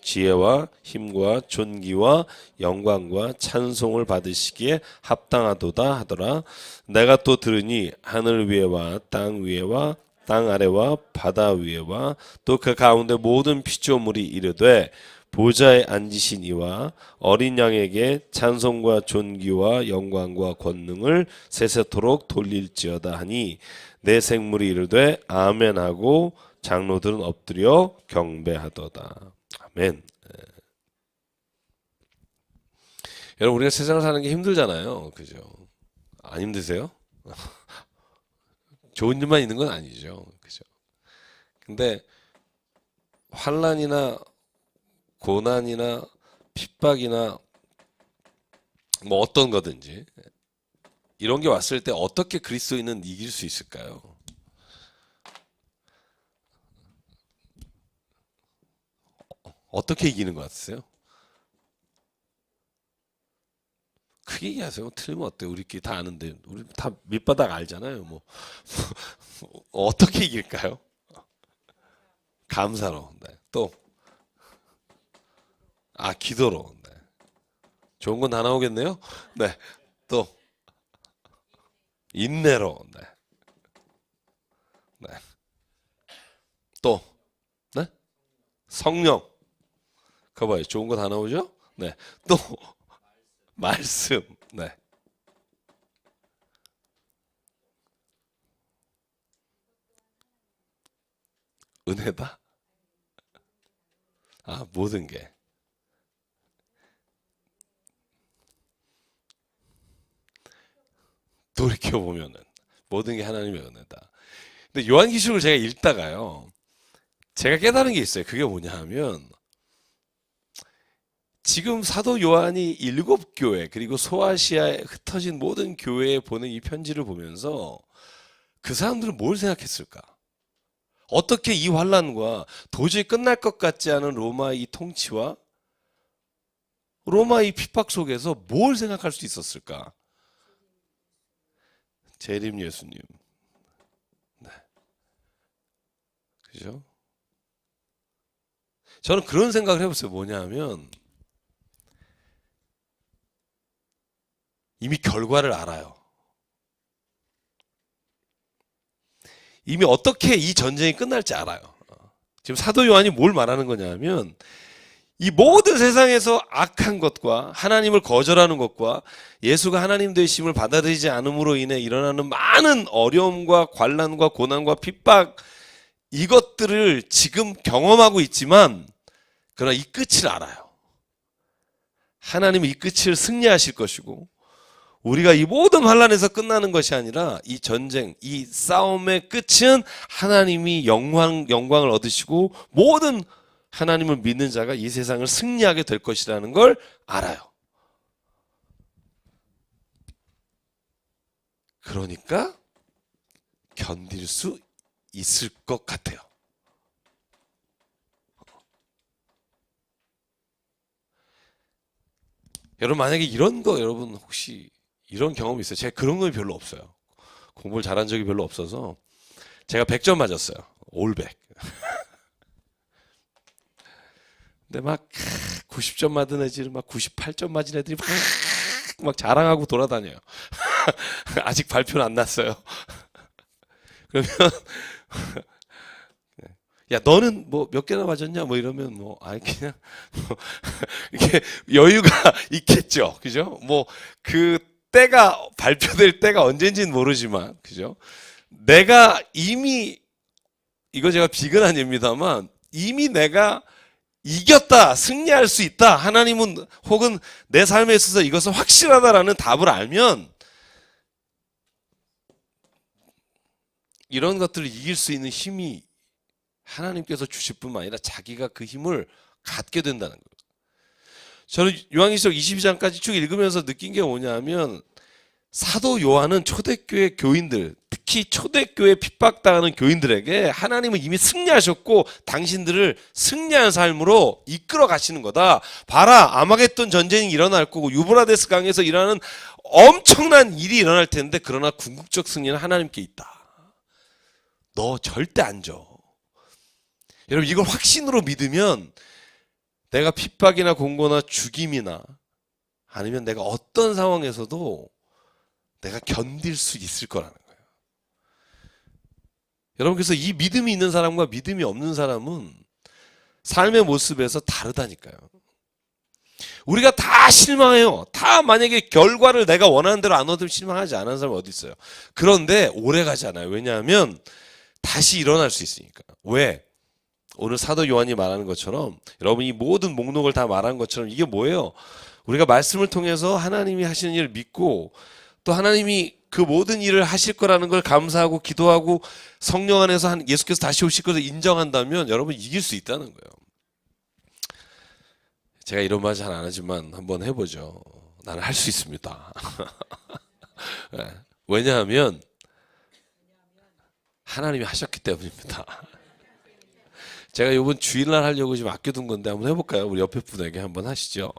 지혜와 힘과 존귀와 영광과 찬송을 받으시기에 합당하도다 하더라. 내가 또 들으니 하늘 위에와 땅 위에와 땅 아래와 바다 위에와 또 그 가운데 모든 피조물이 이르되 보좌에 앉으신 이와 어린 양에게 찬송과 존귀와 영광과 권능을 세세토록 돌릴지어다 하니 내 생물이 이르되 아멘하고 장로들은 엎드려 경배하도다. 아멘. 여러분, 우리가 세상을 사는 게 힘들잖아요. 그죠? 안 힘드세요? 좋은 일만 있는 건 아니죠. 그죠? 근데 환난이나 고난이나 핍박이나 뭐 어떤 거든지 이런 게 왔을 때 어떻게 그리스도인은 이길 수 있을까요? 어떻게 이기는 것 같으세요? 크게 얘기하세요. 틀리면 어때요? 우리끼리 다 아는데, 우리 다 밑바닥 알잖아요. 뭐 어떻게 이길까요? 감사로. 네. 또 기도로. 네. 좋은 건 다 나오겠네요. 네. 또 인내로. 네. 네. 또 네? 성령. 그거 봐요. 좋은 거 다 나오죠? 네. 또 말씀. 네. 은혜다. 모든 게. 돌이켜 보면은 모든 게 하나님의 은혜다. 근데 요한기식을 제가 읽다가요, 제가 깨달은 게 있어요. 그게 뭐냐 하면, 지금 사도 요한이 7교회 그리고 소아시아에 흩어진 모든 교회에 보낸 이 편지를 보면서 그 사람들은 뭘 생각했을까? 어떻게 이 환란과 도저히 끝날 것 같지 않은 로마의 이 통치와 로마의 핍박 속에서 뭘 생각할 수 있었을까? 재림 예수님. 네. 그죠? 저는 그런 생각을 해봤어요. 뭐냐 하면, 이미 결과를 알아요. 이미 어떻게 이 전쟁이 끝날지 알아요. 지금 사도 요한이 뭘 말하는 거냐면 이 모든 세상에서 악한 것과 하나님을 거절하는 것과 예수가 하나님 되심을 받아들이지 않음으로 인해 일어나는 많은 어려움과 관난과 고난과 핍박, 이것들을 지금 경험하고 있지만 그러나 이 끝을 알아요. 하나님은 이 끝을 승리하실 것이고 우리가 이 모든 환난에서 끝나는 것이 아니라 이 전쟁, 이 싸움의 끝은 하나님이 영광을 얻으시고 모든 하나님을 믿는 자가 이 세상을 승리하게 될 것이라는 걸 알아요. 그러니까 견딜 수 있을 것 같아요. 여러분 만약에 이런 거 여러분 혹시 이런 경험이 있어요? 제가 그런 건 별로 없어요. 공부를 잘한 적이 별로 없어서 제가 100점 맞았어요. 올백. 근데 막 90점 맞은 애들, 막 98점 맞은 애들이 막 자랑하고 돌아다녀요. 아직 발표는 안 났어요. 그러면 야 너는 뭐 몇 개나 맞았냐 뭐 이러면 뭐 아니 그냥 뭐 이게 여유가 있겠죠, 그죠? 뭐 그 때가 발표될 때가 언젠지는 모르지만 그죠? 내가 이미 이거 제가 비근한 예입니다만 이미 내가 이겼다, 승리할 수 있다. 하나님은 혹은 내 삶에 있어서 이것은 확실하다라는 답을 알면 이런 것들을 이길 수 있는 힘이 하나님께서 주실 뿐만 아니라 자기가 그 힘을 갖게 된다는 거예요. 저는 요한계시록 22장까지 쭉 읽으면서 느낀 게 뭐냐면 사도 요한은 초대교회 교인들, 특히 초대교회 핍박당하는 교인들에게 하나님은 이미 승리하셨고 당신들을 승리한 삶으로 이끌어 가시는 거다. 봐라, 아마겟돈 전쟁이 일어날 거고 유브라데스 강에서 일어나는 엄청난 일이 일어날 텐데 그러나 궁극적 승리는 하나님께 있다. 너 절대 안 져. 여러분 이걸 확신으로 믿으면 내가 핍박이나 공고나 죽임이나 아니면 내가 어떤 상황에서도 내가 견딜 수 있을 거라는 거예요. 여러분 그래서 이 믿음이 있는 사람과 믿음이 없는 사람은 삶의 모습에서 다르다니까요. 우리가 다 실망해요. 다 만약에 결과를 내가 원하는 대로 안 얻으면 실망하지 않은 사람이 어디 있어요. 그런데 오래 가지 않아요. 왜냐하면 다시 일어날 수 있으니까. 왜? 오늘 사도 요한이 말하는 것처럼 여러분 이 모든 목록을 다 말한 것처럼 이게 뭐예요? 우리가 말씀을 통해서 하나님이 하시는 일을 믿고 또 하나님이 그 모든 일을 하실 거라는 걸 감사하고 기도하고 성령 안에서 예수께서 다시 오실 것을 인정한다면 여러분 이길 수 있다는 거예요. 제가 이런 말 잘 안 하지만 한번 해보죠. 나는 할 수 있습니다. 네. 왜냐하면 하나님이 하셨기 때문입니다. 제가 이번 주일날 하려고 지금 아껴둔 건데 한번 해볼까요? 우리 옆에 분에게 한번 하시죠.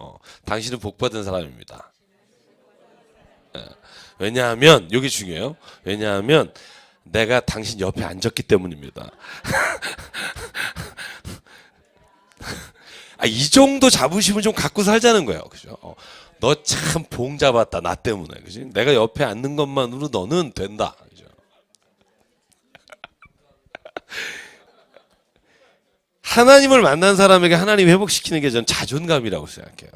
당신은 복받은 사람입니다. 네. 왜냐하면 이게 중요해요. 왜냐하면 내가 당신 옆에 앉았기 때문입니다. 이 정도 자부심을 좀 갖고 살자는 거예요. 그죠? 너 참 봉 잡았다. 나 때문에. 그지? 내가 옆에 앉는 것만으로 너는 된다. 그죠? 하나님을 만난 사람에게 하나님 회복시키는 게 전 자존감이라고 생각해요.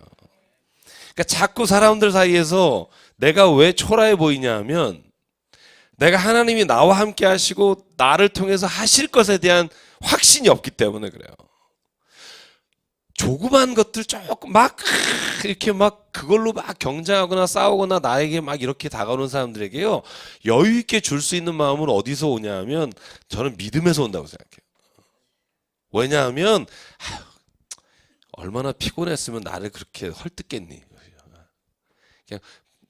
그러니까 자꾸 사람들 사이에서 내가 왜 초라해 보이냐 하면 내가 하나님이 나와 함께 하시고 나를 통해서 하실 것에 대한 확신이 없기 때문에 그래요. 조그만 것들 조금 막 이렇게 막 그걸로 막 경쟁하거나 싸우거나 나에게 막 이렇게 다가오는 사람들에게요 여유 있게 줄 수 있는 마음은 어디서 오냐 하면 저는 믿음에서 온다고 생각해요. 왜냐하면 얼마나 피곤했으면 나를 그렇게 헐뜯겠니. 그냥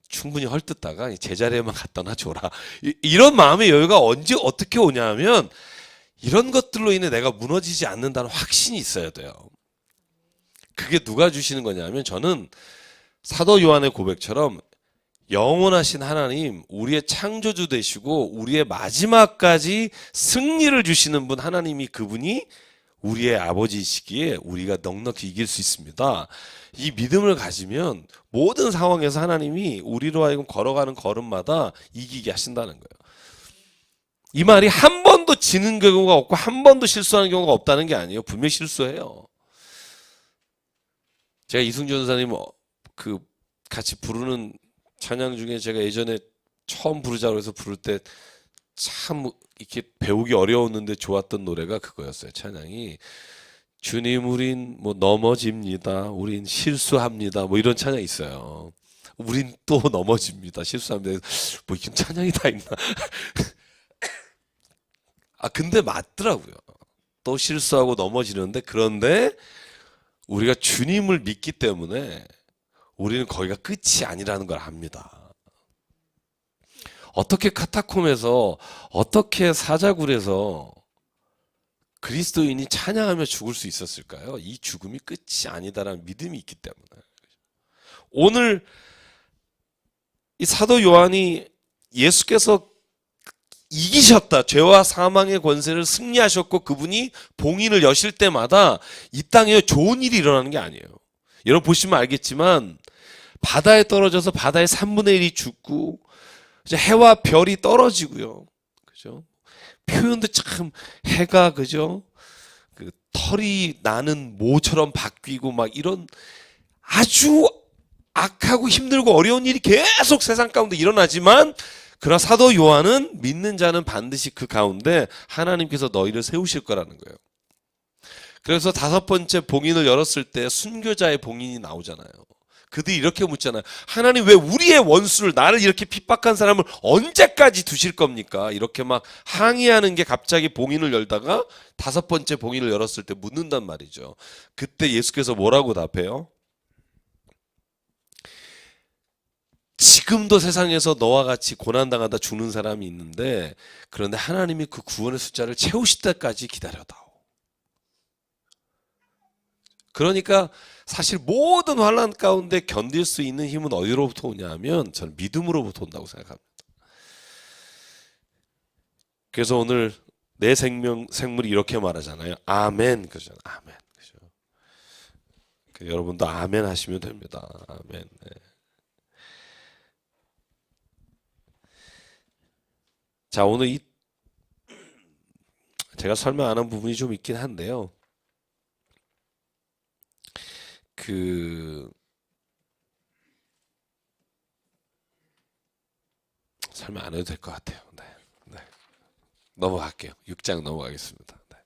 충분히 헐뜯다가 제자리에만 갖다 놔줘라. 이런 마음의 여유가 언제 어떻게 오냐 하면 이런 것들로 인해 내가 무너지지 않는다는 확신이 있어야 돼요. 그게 누가 주시는 거냐면 저는 사도 요한의 고백처럼 영원하신 하나님, 우리의 창조주 되시고 우리의 마지막까지 승리를 주시는 분 하나님이 그분이 우리의 아버지이시기에 우리가 넉넉히 이길 수 있습니다. 이 믿음을 가지면 모든 상황에서 하나님이 우리로 하여금 걸어가는 걸음마다 이기게 하신다는 거예요. 이 말이 한 번도 지는 경우가 없고 한 번도 실수하는 경우가 없다는 게 아니에요. 분명히 실수해요. 제가 이승준 전사님 그 같이 부르는 찬양 중에 제가 예전에 처음 부르자고 해서 부를 때 참 이렇게 배우기 어려웠는데 좋았던 노래가 그거였어요. 찬양이 주님 우린 뭐 넘어집니다. 우린 실수합니다. 뭐 이런 찬양이 있어요. 우린 또 넘어집니다. 실수합니다. 뭐 이런 찬양이 다 있나? 아 근데 맞더라고요. 또 실수하고 넘어지는데 그런데 우리가 주님을 믿기 때문에 우리는 거기가 끝이 아니라는 걸 압니다. 어떻게 카타콤에서 어떻게 사자굴에서 그리스도인이 찬양하며 죽을 수 있었을까요? 이 죽음이 끝이 아니다라는 믿음이 있기 때문에. 오늘 이 사도 요한이 예수께서 이기셨다. 죄와 사망의 권세를 승리하셨고 그분이 봉인을 여실 때마다 이 땅에 좋은 일이 일어나는 게 아니에요. 여러분 보시면 알겠지만 바다에 떨어져서 바다의 3분의 1이 죽고 해와 별이 떨어지고요. 그죠? 표현도 참 해가 그죠? 그 털이 나는 모처럼 바뀌고 막 이런 아주 악하고 힘들고 어려운 일이 계속 세상 가운데 일어나지만 그러나 사도 요한은 믿는 자는 반드시 그 가운데 하나님께서 너희를 세우실 거라는 거예요. 그래서 5번째 봉인을 열었을 때 순교자의 봉인이 나오잖아요. 그들이 이렇게 묻잖아요. 하나님 왜 우리의 원수를 나를 이렇게 핍박한 사람을 언제까지 두실 겁니까? 이렇게 막 항의하는 게 갑자기 봉인을 열다가 5번째 봉인을 열었을 때 묻는단 말이죠. 그때 예수께서 뭐라고 답해요? 지금도 세상에서 너와 같이 고난당하다 죽는 사람이 있는데 그런데 하나님이 그 구원의 숫자를 채우실 때까지 기다려다오. 그러니까 사실 모든 환난 가운데 견딜 수 있는 힘은 어디로부터 오냐 하면 저는 믿음으로부터 온다고 생각합니다. 그래서 오늘 내 생물이 이렇게 말하잖아요. 아멘. 그러잖아요. 아멘. 그죠? 여러분도 아멘 하시면 됩니다. 아멘. 네. 자, 오늘 제가 설명 안 한 부분이 좀 있긴 한데요. 설명 안 해도 될 것 같아요. 네. 네. 넘어갈게요. 6장 넘어가겠습니다. 네.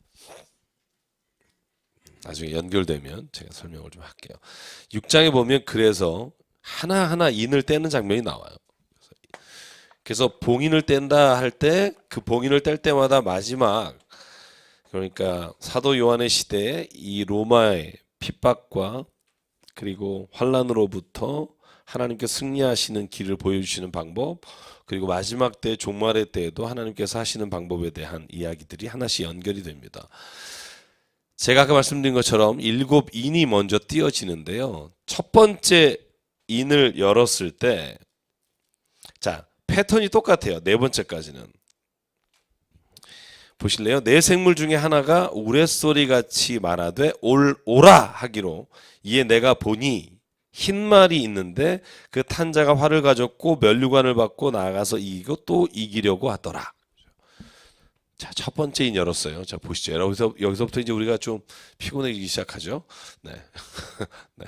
나중에 연결되면 제가 설명을 좀 할게요. 6장에 보면 그래서 하나하나 인을 떼는 장면이 나와요. 그래서 봉인을 뗀다 할 때 그 봉인을 뗄 때마다 마지막 그러니까 사도 요한의 시대에 이 로마의 핍박과 그리고 환란으로부터 하나님께 승리하시는 길을 보여주시는 방법 그리고 마지막 때 종말의 때에도 하나님께서 하시는 방법에 대한 이야기들이 하나씩 연결이 됩니다. 제가 아까 말씀드린 것처럼 7인이 먼저 띄어지는데요. 첫 번째 인을 열었을 때 자 패턴이 똑같아요. 4번째까지는. 보실래요? 네 생물 중에 하나가 우레소리같이 말하되 오라 하기로 이에 내가 보니 흰 말이 있는데 그 탄자가 활을 가졌고 면류관을 받고 나아가서 이기고 또 이기려고 하더라. 자, 첫 번째 인 열었어요. 자, 보시죠. 여기서부터 이제 우리가 좀 피곤해지기 시작하죠. 네. 네.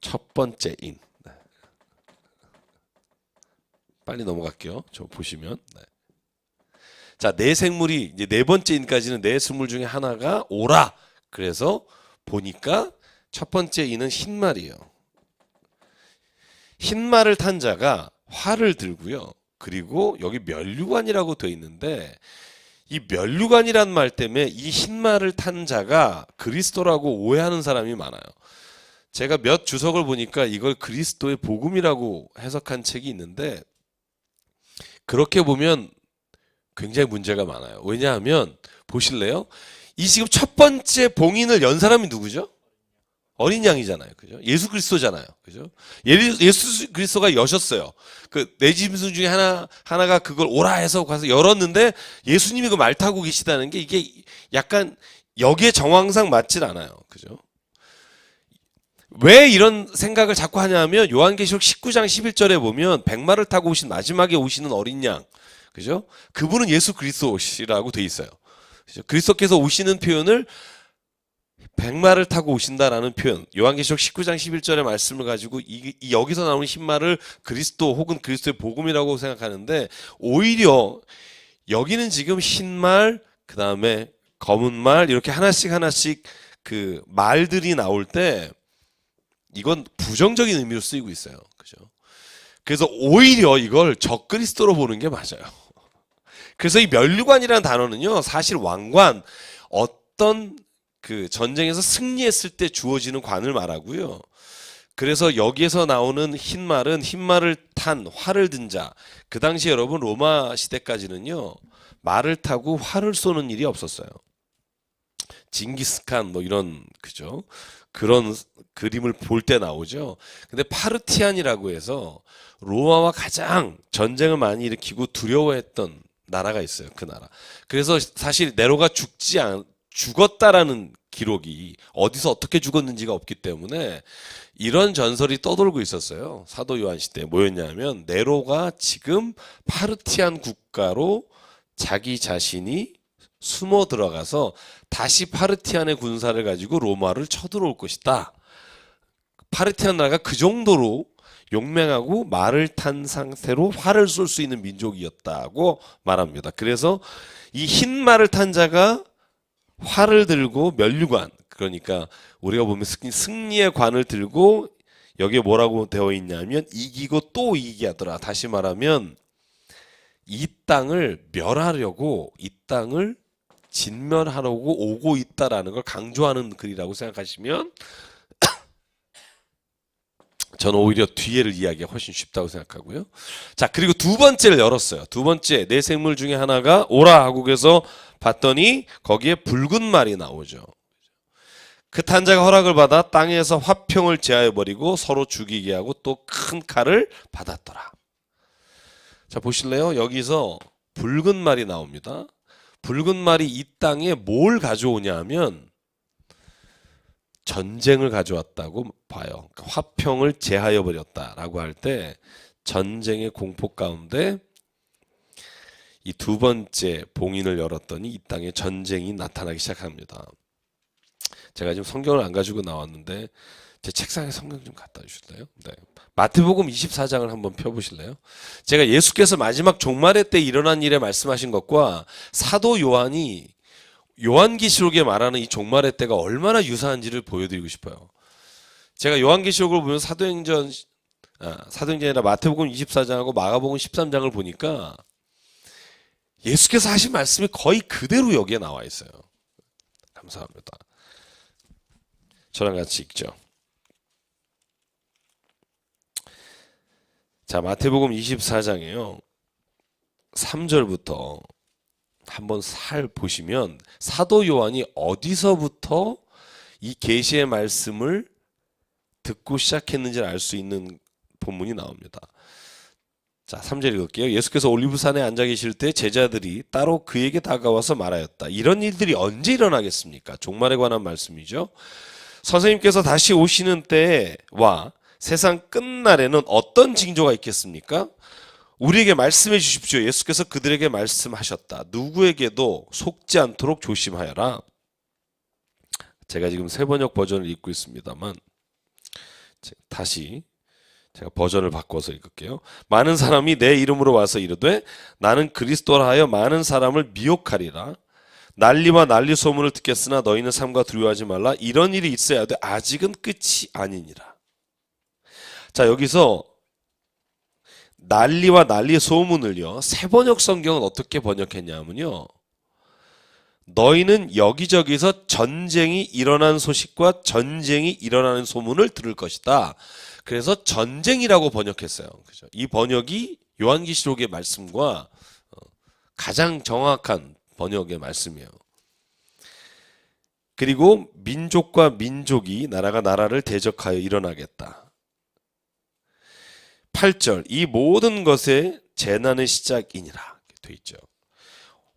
첫 번째 인. 네. 빨리 넘어갈게요. 저 보시면. 네. 자, 네 생물이 이제 4번째 인까지는 네 생물 중에 하나가 오라. 그래서 보니까 첫 번째 인은 흰말이에요. 흰말을 탄 자가 활을 들고요. 그리고 여기 면류관이라고 되어 있는데 이 면류관이란 말 때문에 이 흰말을 탄 자가 그리스도라고 오해하는 사람이 많아요. 제가 몇 주석을 보니까 이걸 그리스도의 복음이라고 해석한 책이 있는데 그렇게 보면 굉장히 문제가 많아요. 왜냐하면 보실래요? 이 지금 첫 번째 봉인을 연 사람이 누구죠? 어린 양이잖아요. 그죠? 예수 그리스도잖아요. 그죠? 예수 그리스도가 여셨어요. 그 네 짐승 중에 하나가 그걸 오라 해서 가서 열었는데 예수님이 그 말 타고 계시다는 게 이게 약간 역의 정황상 맞질 않아요. 그죠? 왜 이런 생각을 자꾸 하냐면 요한계시록 19장 11절에 보면 백마를 타고 오신 마지막에 오시는 어린 양 그죠? 그분은 예수 그리스도시라고 돼 있어요. 그죠? 그리스도께서 오시는 표현을 백마를 타고 오신다라는 표현, 요한계시록 19장 11절의 말씀을 가지고 여기서 나오는 흰말을 그리스도 혹은 그리스도의 복음이라고 생각하는데, 오히려 여기는 지금 흰말, 그 다음에 검은 말, 이렇게 하나씩 그 말들이 나올 때 이건 부정적인 의미로 쓰이고 있어요. 그죠? 그래서 오히려 이걸 적그리스도로 보는 게 맞아요. 그래서 이 면류관이라는 단어는요, 사실 왕관, 어떤 그 전쟁에서 승리했을 때 주어지는 관을 말하고요. 그래서 여기에서 나오는 흰말은 흰말을 탄 활을 든 자. 그 당시 여러분 로마 시대까지는요, 말을 타고 활을 쏘는 일이 없었어요. 징기스칸 뭐 이런, 그죠? 그런 그림을 볼 때 나오죠. 근데 파르티안이라고 해서 로마와 가장 전쟁을 많이 일으키고 두려워했던 나라가 있어요. 그 나라. 그래서 사실 네로가 죽었다라는 기록이 어디서 어떻게 죽었는지가 없기 때문에 이런 전설이 떠돌고 있었어요. 사도 요한 시대에 뭐였냐면, 네로가 지금 파르티안 국가로 자기 자신이 숨어 들어가서 다시 파르티안의 군사를 가지고 로마를 쳐들어올 것이다. 파르티안 나라가 그 정도로 용맹하고 말을 탄 상태로 활을 쏠 수 있는 민족이었다고 말합니다. 그래서 이 흰 말을 탄 자가 활을 들고 면류관, 그러니까 우리가 보면 승리의 관을 들고, 여기에 뭐라고 되어 있냐면 이기고 또 이기게 하더라. 다시 말하면 이 땅을 멸하려고, 이 땅을 진멸하려고 오고 있다라는 걸 강조하는 글이라고 생각하시면 저는 오히려 뒤에를 이야기가 훨씬 쉽다고 생각하고요. 자, 그리고 두 번째를 열었어요. 두 번째, 네 생물 중에 하나가 오라 하고 그래서 봤더니 거기에 붉은 말이 나오죠. 그 탄자가 허락을 받아 땅에서 화평을 제하여버리고 서로 죽이게 하고 또 큰 칼을 받았더라. 자, 보실래요? 여기서 붉은 말이 나옵니다. 붉은 말이 이 땅에 뭘 가져오냐 하면 전쟁을 가져왔다고 봐요. 그러니까 화평을 제하여 버렸다라고 할 때 전쟁의 공포 가운데 이 두 번째 봉인을 열었더니 이 땅에 전쟁이 나타나기 시작합니다. 제가 지금 성경을 안 가지고 나왔는데 제 책상에 성경 좀 갖다 주실래요? 네. 마태복음 24장을 한번 펴보실래요? 제가 예수께서 마지막 종말의 때 일어난 일에 말씀하신 것과 사도 요한이 요한계시록에 말하는 이 종말의 때가 얼마나 유사한지를 보여드리고 싶어요. 제가 요한계시록을 보면 사도행전이 아니라 마태복음 24장하고 마가복음 13장을 보니까 예수께서 하신 말씀이 거의 그대로 여기에 나와 있어요. 감사합니다. 저랑 같이 읽죠. 자, 마태복음 24장에요. 3절부터 한번 보시면 사도 요한이 어디서부터 이 계시의 말씀을 듣고 시작했는지를 알 수 있는 본문이 나옵니다. 자, 3절 읽을게요. 예수께서 올리브산에 앉아 계실 때 제자들이 따로 그에게 다가와서 말하였다. 이런 일들이 언제 일어나겠습니까? 종말에 관한 말씀이죠. 선생님께서 다시 오시는 때와 세상 끝날에는 어떤 징조가 있겠습니까? 우리에게 말씀해 주십시오. 예수께서 그들에게 말씀하셨다. 누구에게도 속지 않도록 조심하여라. 제가 지금 새번역 버전을 읽고 있습니다만 다시 제가 버전을 바꿔서 읽을게요. 많은 사람이 내 이름으로 와서 이르되 나는 그리스도라 하여 많은 사람을 미혹하리라. 난리와 난리 소문을 듣겠으나 너희는 삼가 두려워하지 말라. 이런 일이 있어야 돼. 아직은 끝이 아니니라. 자, 여기서 난리와 난리 소문을요, 새번역 성경은 어떻게 번역했냐면요, 너희는 여기저기서 전쟁이 일어난 소식과 전쟁이 일어나는 소문을 들을 것이다. 그래서 전쟁이라고 번역했어요. 그죠? 이 번역이 요한계시록의 말씀과 가장 정확한 번역의 말씀이에요. 그리고 민족과 민족이, 나라가 나라를 대적하여 일어나겠다. 8절, 이 모든 것의 재난의 시작이니라 돼 있죠.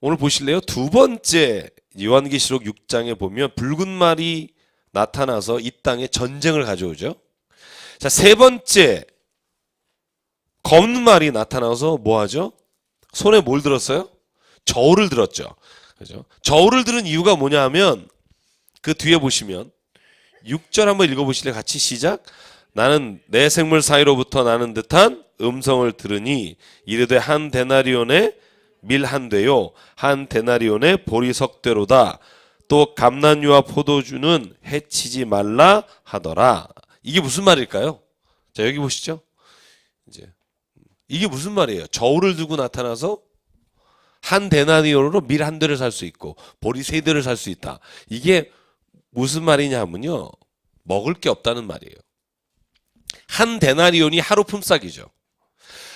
오늘 보실래요? 두 번째 요한계시록 6장에 보면 붉은 말이 나타나서 이 땅에 전쟁을 가져오죠. 자, 세 번째 검은 말이 나타나서 뭐 하죠? 손에 뭘 들었어요? 저울을 들었죠. 그죠? 저울을 들은 이유가 뭐냐 하면 그 뒤에 보시면 6절 한번 읽어보실래요? 같이 시작. 나는 내 생물 사이로부터 나는 듯한 음성을 들으니 이르되 한 데나리온에 밀 한 대요 한 데나리온에 보리석 대로다. 또 감난유와 포도주는 해치지 말라 하더라. 이게 무슨 말일까요? 자, 여기 보시죠. 이제 이게 무슨 말이에요? 저울을 두고 나타나서 한 데나리온으로 밀 한 대를 살 수 있고 보리 세 대를 살 수 있다. 이게 무슨 말이냐 하면요, 먹을 게 없다는 말이에요. 한 데나리온이 하루 품삯이죠.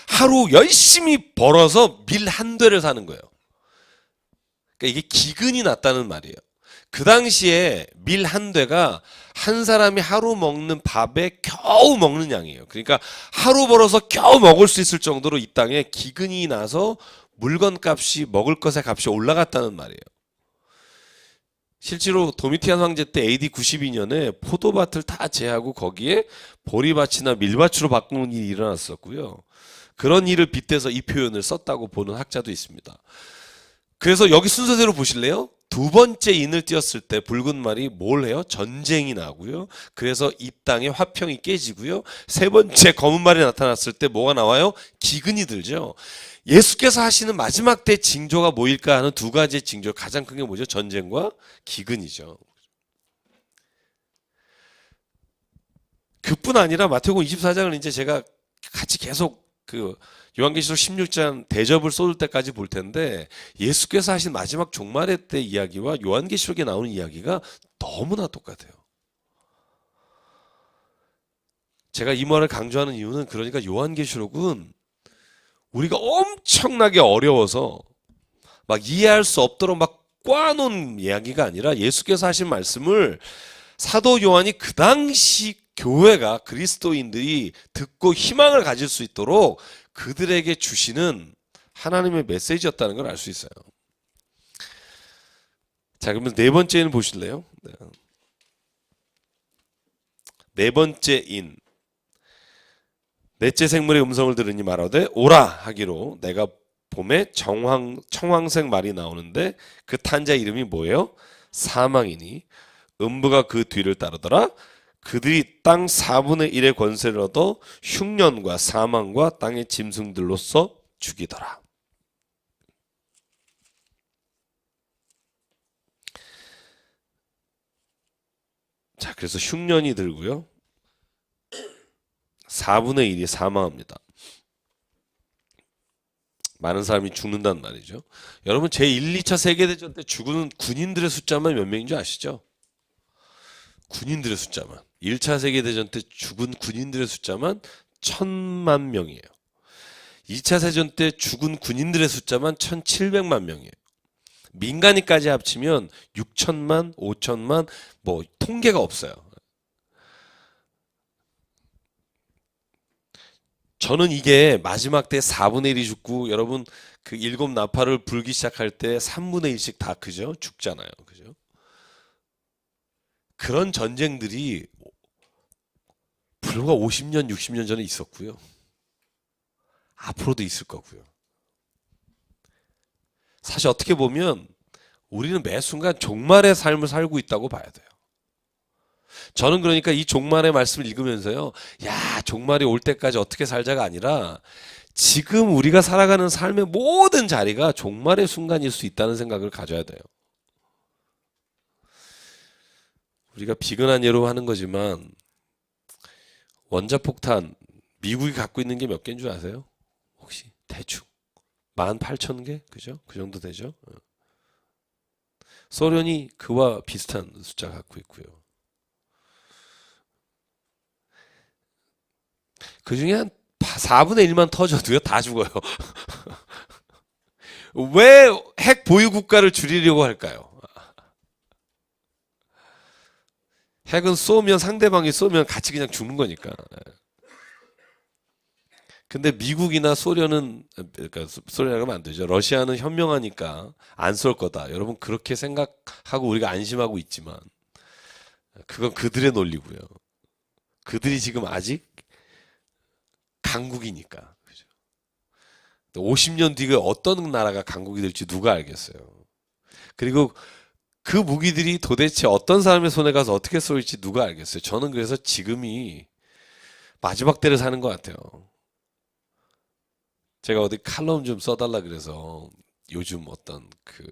하루 열심히 벌어서 밀 한 대를 사는 거예요. 그러니까 이게 기근이 났다는 말이에요. 그 당시에 밀 한 대가 한 사람이 하루 먹는 밥에 겨우 먹는 양이에요. 그러니까 하루 벌어서 겨우 먹을 수 있을 정도로 이 땅에 기근이 나서 물건 값이, 먹을 것의 값이 올라갔다는 말이에요. 실제로 도미티안 황제 때 AD 92년에 포도밭을 다 제하고 거기에 보리밭이나 밀밭으로 바꾸는 일이 일어났었고요. 그런 일을 빗대서 이 표현을 썼다고 보는 학자도 있습니다. 그래서 여기 순서대로 보실래요? 두 번째 인을 띄었을 때 붉은 말이 뭘 해요? 전쟁이 나고요. 그래서 이 땅의 화평이 깨지고요. 세 번째 검은 말이 나타났을 때 뭐가 나와요? 기근이 들죠. 예수께서 하시는 마지막 때 징조가 뭐일까 하는 두 가지의 징조, 가장 큰 게 뭐죠? 전쟁과 기근이죠. 그뿐 아니라 마태복음 24장을 이제 제가 같이 계속 그 요한계시록 16장 대접을 쏟을 때까지 볼 텐데, 예수께서 하신 마지막 종말의 때 이야기와 요한계시록에 나오는 이야기가 너무나 똑같아요. 제가 이 말을 강조하는 이유는, 그러니까 요한계시록은 우리가 엄청나게 어려워서 막 이해할 수 없도록 막 꽈놓은 이야기가 아니라, 예수께서 하신 말씀을 사도 요한이 그 당시 교회가, 그리스도인들이 듣고 희망을 가질 수 있도록 그들에게 주시는 하나님의 메시지였다는 걸 알 수 있어요. 자, 그러면 네 번째는 보실래요? 네 번째 인. 넷째 생물의 음성을 들으니 말하되 오라 하기로, 내가 봄에 청황색 말이 나오는데 그 탄 자 이름이 뭐예요? 사망이니 음부가 그 뒤를 따르더라. 그들이 땅 4분의 1의 권세를 얻어 흉년과 사망과 땅의 짐승들로서 죽이더라. 자, 그래서 흉년이 들고요, 4분의 1이 사망합니다. 많은 사람이 죽는단 말이죠. 여러분, 제1, 2차 세계대전 때 죽은 군인들의 숫자만 몇 명인 줄 아시죠? 군인들의 숫자만. 1차 세계대전 때 죽은 군인들의 숫자만 1000만 명이에요. 2차 세전 때 죽은 군인들의 숫자만 1700만 명이에요. 민간인까지 합치면 6천만, 5천만, 뭐 통계가 없어요. 저는 이게 마지막 때 4분의 1이 죽고, 여러분 그 일곱 나팔을 불기 시작할 때 3분의 1씩 다 그죠? 죽잖아요. 그죠? 그런 전쟁들이 불과 50년, 60년 전에 있었고요. 앞으로도 있을 거고요. 사실 어떻게 보면 우리는 매 순간 종말의 삶을 살고 있다고 봐야 돼요. 저는 그러니까 이 종말의 말씀을 읽으면서요, 야, 종말이 올 때까지 어떻게 살자가 아니라, 지금 우리가 살아가는 삶의 모든 자리가 종말의 순간일 수 있다는 생각을 가져야 돼요. 우리가 비근한 예로 하는 거지만, 원자폭탄 미국이 갖고 있는 게 몇 개인 줄 아세요? 혹시 대충 18,000개? 그죠? 그 정도 되죠? 소련이 그와 비슷한 숫자 갖고 있고요. 그 중에 한 4분의 1만 터져도요, 다 죽어요. 왜 핵 보유 국가를 줄이려고 할까요? 핵은 쏘면, 상대방이 쏘면 같이 그냥 죽는 거니까. 근데 미국이나 소련은, 그러니까 소련이라고 하면 안 되죠. 러시아는 현명하니까 안 쏠 거다. 여러분 그렇게 생각하고 우리가 안심하고 있지만, 그건 그들의 논리고요. 그들이 지금 아직 강국이니까. 그죠? 50년 뒤가 어떤 나라가 강국이 될지 누가 알겠어요. 그리고 그 무기들이 도대체 어떤 사람의 손에 가서 어떻게 쏘일지 누가 알겠어요. 저는 그래서 지금이 마지막 때를 사는 것 같아요. 제가 어디 칼럼 좀 써달라 그래서 요즘 어떤 그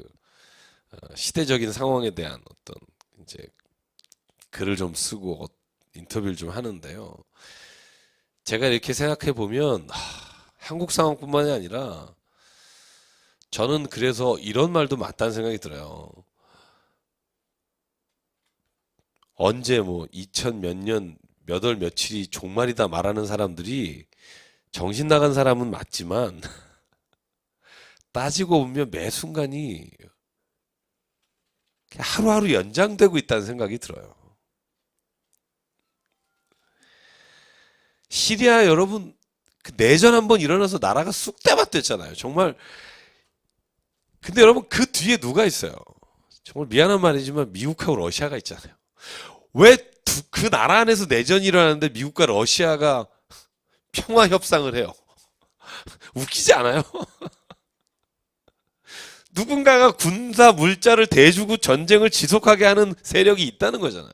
시대적인 상황에 대한 어떤 이제 글을 좀 쓰고 인터뷰를 좀 하는데요. 제가 이렇게 생각해 보면 한국 상황뿐만이 아니라 저는 그래서 이런 말도 맞다는 생각이 들어요. 언제 뭐 2000 몇 년 몇 월 며칠이 종말이다 말하는 사람들이 정신 나간 사람은 맞지만 따지고 보면 매 순간이 하루하루 연장되고 있다는 생각이 들어요. 시리아 여러분 그 내전 한번 일어나서 나라가 쑥대밭 됐잖아요. 정말. 근데 여러분 그 뒤에 누가 있어요? 정말 미안한 말이지만 미국하고 러시아가 있잖아요. 왜 그 나라 안에서 내전이 일어나는데 미국과 러시아가 평화 협상을 해요? 웃기지 않아요? 누군가가 군사 물자를 대주고 전쟁을 지속하게 하는 세력이 있다는 거잖아요.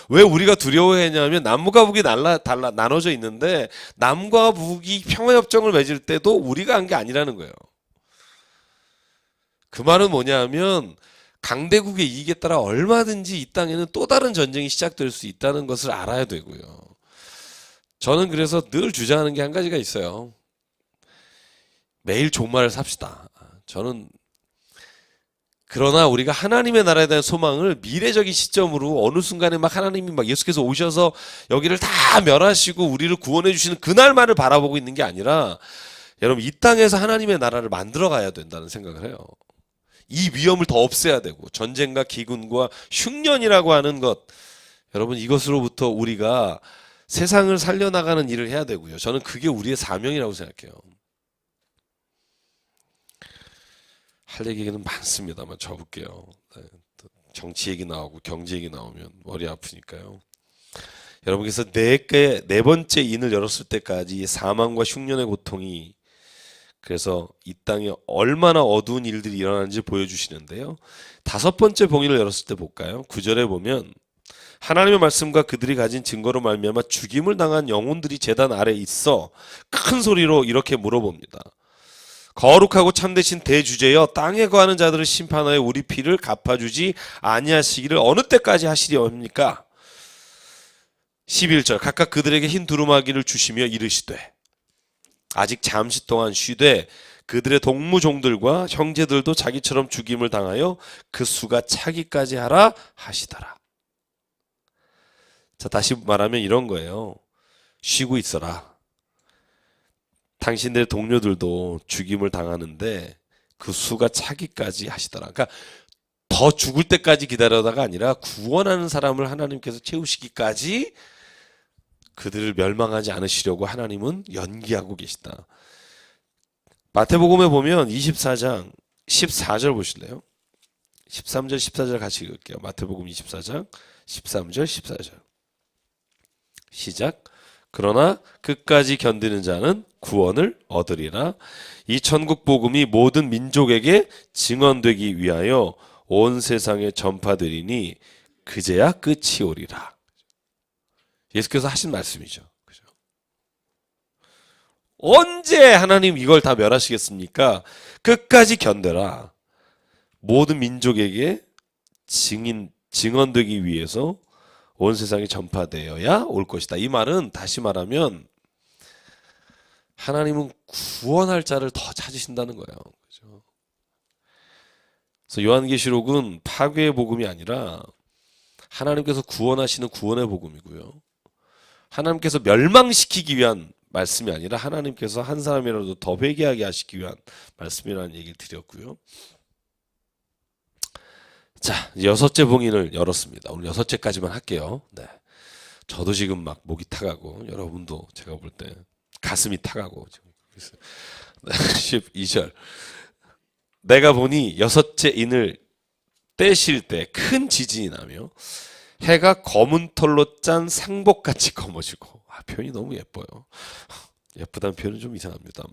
왜 우리가 두려워했냐면 남과 북이 나눠져 있는데 남과 북이 평화협정을 맺을 때도 우리가 한 게 아니라는 거예요. 그 말은 뭐냐면 강대국의 이익에 따라 얼마든지 이 땅에는 또 다른 전쟁이 시작될 수 있다는 것을 알아야 되고요. 저는 그래서 늘 주장하는 게 한 가지가 있어요. 매일 종말을 삽시다. 저는 그러나 우리가 하나님의 나라에 대한 소망을 미래적인 시점으로 어느 순간에 막 하나님이 막 예수께서 오셔서 여기를 다 멸하시고 우리를 구원해 주시는 그날만을 바라보고 있는 게 아니라 여러분 이 땅에서 하나님의 나라를 만들어 가야 된다는 생각을 해요. 이 위험을 더 없애야 되고 전쟁과 기근과 흉년이라고 하는 것 여러분 이것으로부터 우리가 세상을 살려나가는 일을 해야 되고요. 저는 그게 우리의 사명이라고 생각해요. 할 얘기는 많습니다만 접을게요. 정치 얘기 나오고 경제 얘기 나오면 머리 아프니까요. 여러분께서 네 번째 인을 열었을 때까지 사망과 흉년의 고통이 그래서 이 땅에 얼마나 어두운 일들이 일어나는지 보여주시는데요. 다섯 번째 봉인을 열었을 때 볼까요? 9절에 보면 하나님의 말씀과 그들이 가진 증거로 말미암아 죽임을 당한 영혼들이 제단 아래 있어 큰 소리로 이렇게 물어봅니다. 거룩하고 참되신 대주제여 땅에 거하는 자들을 심판하여 우리 피를 갚아주지 아니하시기를 어느 때까지 하시리옵니까? 11절 각각 그들에게 흰 두루마기를 주시며 이르시되 아직 잠시 동안 쉬되 그들의 동무종들과 형제들도 자기처럼 죽임을 당하여 그 수가 차기까지 하라 하시더라. 자, 다시 말하면 이런 거예요. 쉬고 있어라. 당신들의 동료들도 죽임을 당하는데 그 수가 차기까지 하시더라. 그러니까 더 죽을 때까지 기다려다가 아니라 구원하는 사람을 하나님께서 채우시기까지 그들을 멸망하지 않으시려고 하나님은 연기하고 계시다. 마태복음에 보면 24장 14절 보실래요? 13절 14절 같이 읽을게요. 마태복음 24장 13절 14절 시작. 그러나 끝까지 견디는 자는 구원을 얻으리라. 이 천국 복음이 모든 민족에게 증언되기 위하여 온 세상에 전파되리니 그제야 끝이 오리라. 예수께서 하신 말씀이죠. 그죠? 언제 하나님 이걸 다 멸하시겠습니까? 끝까지 견뎌라. 모든 민족에게 증언되기 위해서 온 세상에 전파되어야 올 것이다. 이 말은 다시 말하면 하나님은 구원할 자를 더 찾으신다는 거예요. 그죠? 그래서 요한계시록은 파괴의 복음이 아니라 하나님께서 구원하시는 구원의 복음이고요. 하나님께서 멸망시키기 위한 말씀이 아니라 하나님께서 한 사람이라도 더 회개하게 하시기 위한 말씀이라는 얘기를 드렸고요. 자, 여섯째 봉인을 열었습니다. 오늘 여섯째까지만 할게요. 네. 저도 지금 막 목이 타가고 여러분도 제가 볼 때 가슴이 타가고 지금 12절 내가 보니 여섯째 인을 떼실 때 큰 지진이 나며 해가 검은 털로 짠 상복같이 검어지고 표현이 너무 예뻐요. 예쁘다는 표현은 좀 이상합니다만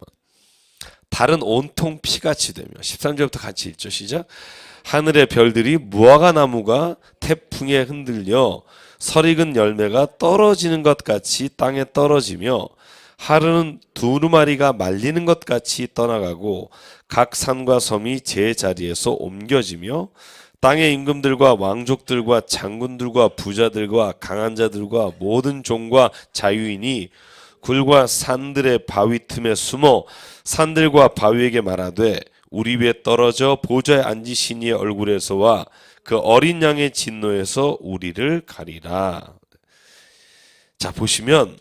달은 온통 피같이 되며 13절부터 같이 읽죠. 시작. 하늘의 별들이 무화과 나무가 태풍에 흔들려 설익은 열매가 떨어지는 것 같이 땅에 떨어지며 하루는 두루마리가 말리는 것 같이 떠나가고 각 산과 섬이 제 자리에서 옮겨지며 땅의 임금들과 왕족들과 장군들과 부자들과 강한 자들과 모든 종과 자유인이 굴과 산들의 바위 틈에 숨어 산들과 바위에게 말하되 우리 위에 떨어져 보좌에 앉으신 이의 얼굴에서와 그 어린 양의 진노에서 우리를 가리라. 자, 보시면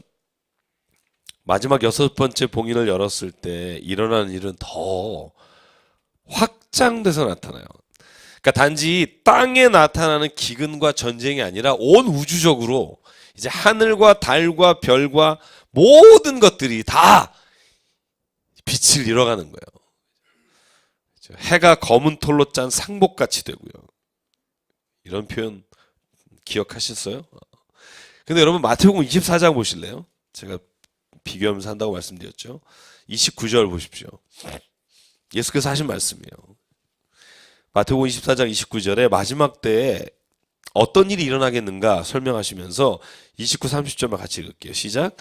마지막 6번째 봉인을 열었을 때 일어나는 일은 더 확장돼서 나타나요. 그러니까 단지 땅에 나타나는 기근과 전쟁이 아니라 온 우주적으로 이제 하늘과 달과 별과 모든 것들이 다 빛을 잃어가는 거예요. 해가 검은 톨로 짠 상복같이 되고요. 이런 표현 기억하셨어요? 근데 여러분 마태복음 24장 보실래요? 제가 비교하면서 한다고 말씀드렸죠. 29절 보십시오. 예수께서 하신 말씀이에요. 마태복음 24장 29절에 마지막 때에 어떤 일이 일어나겠는가 설명하시면서 29, 30절만 같이 읽을게요. 시작.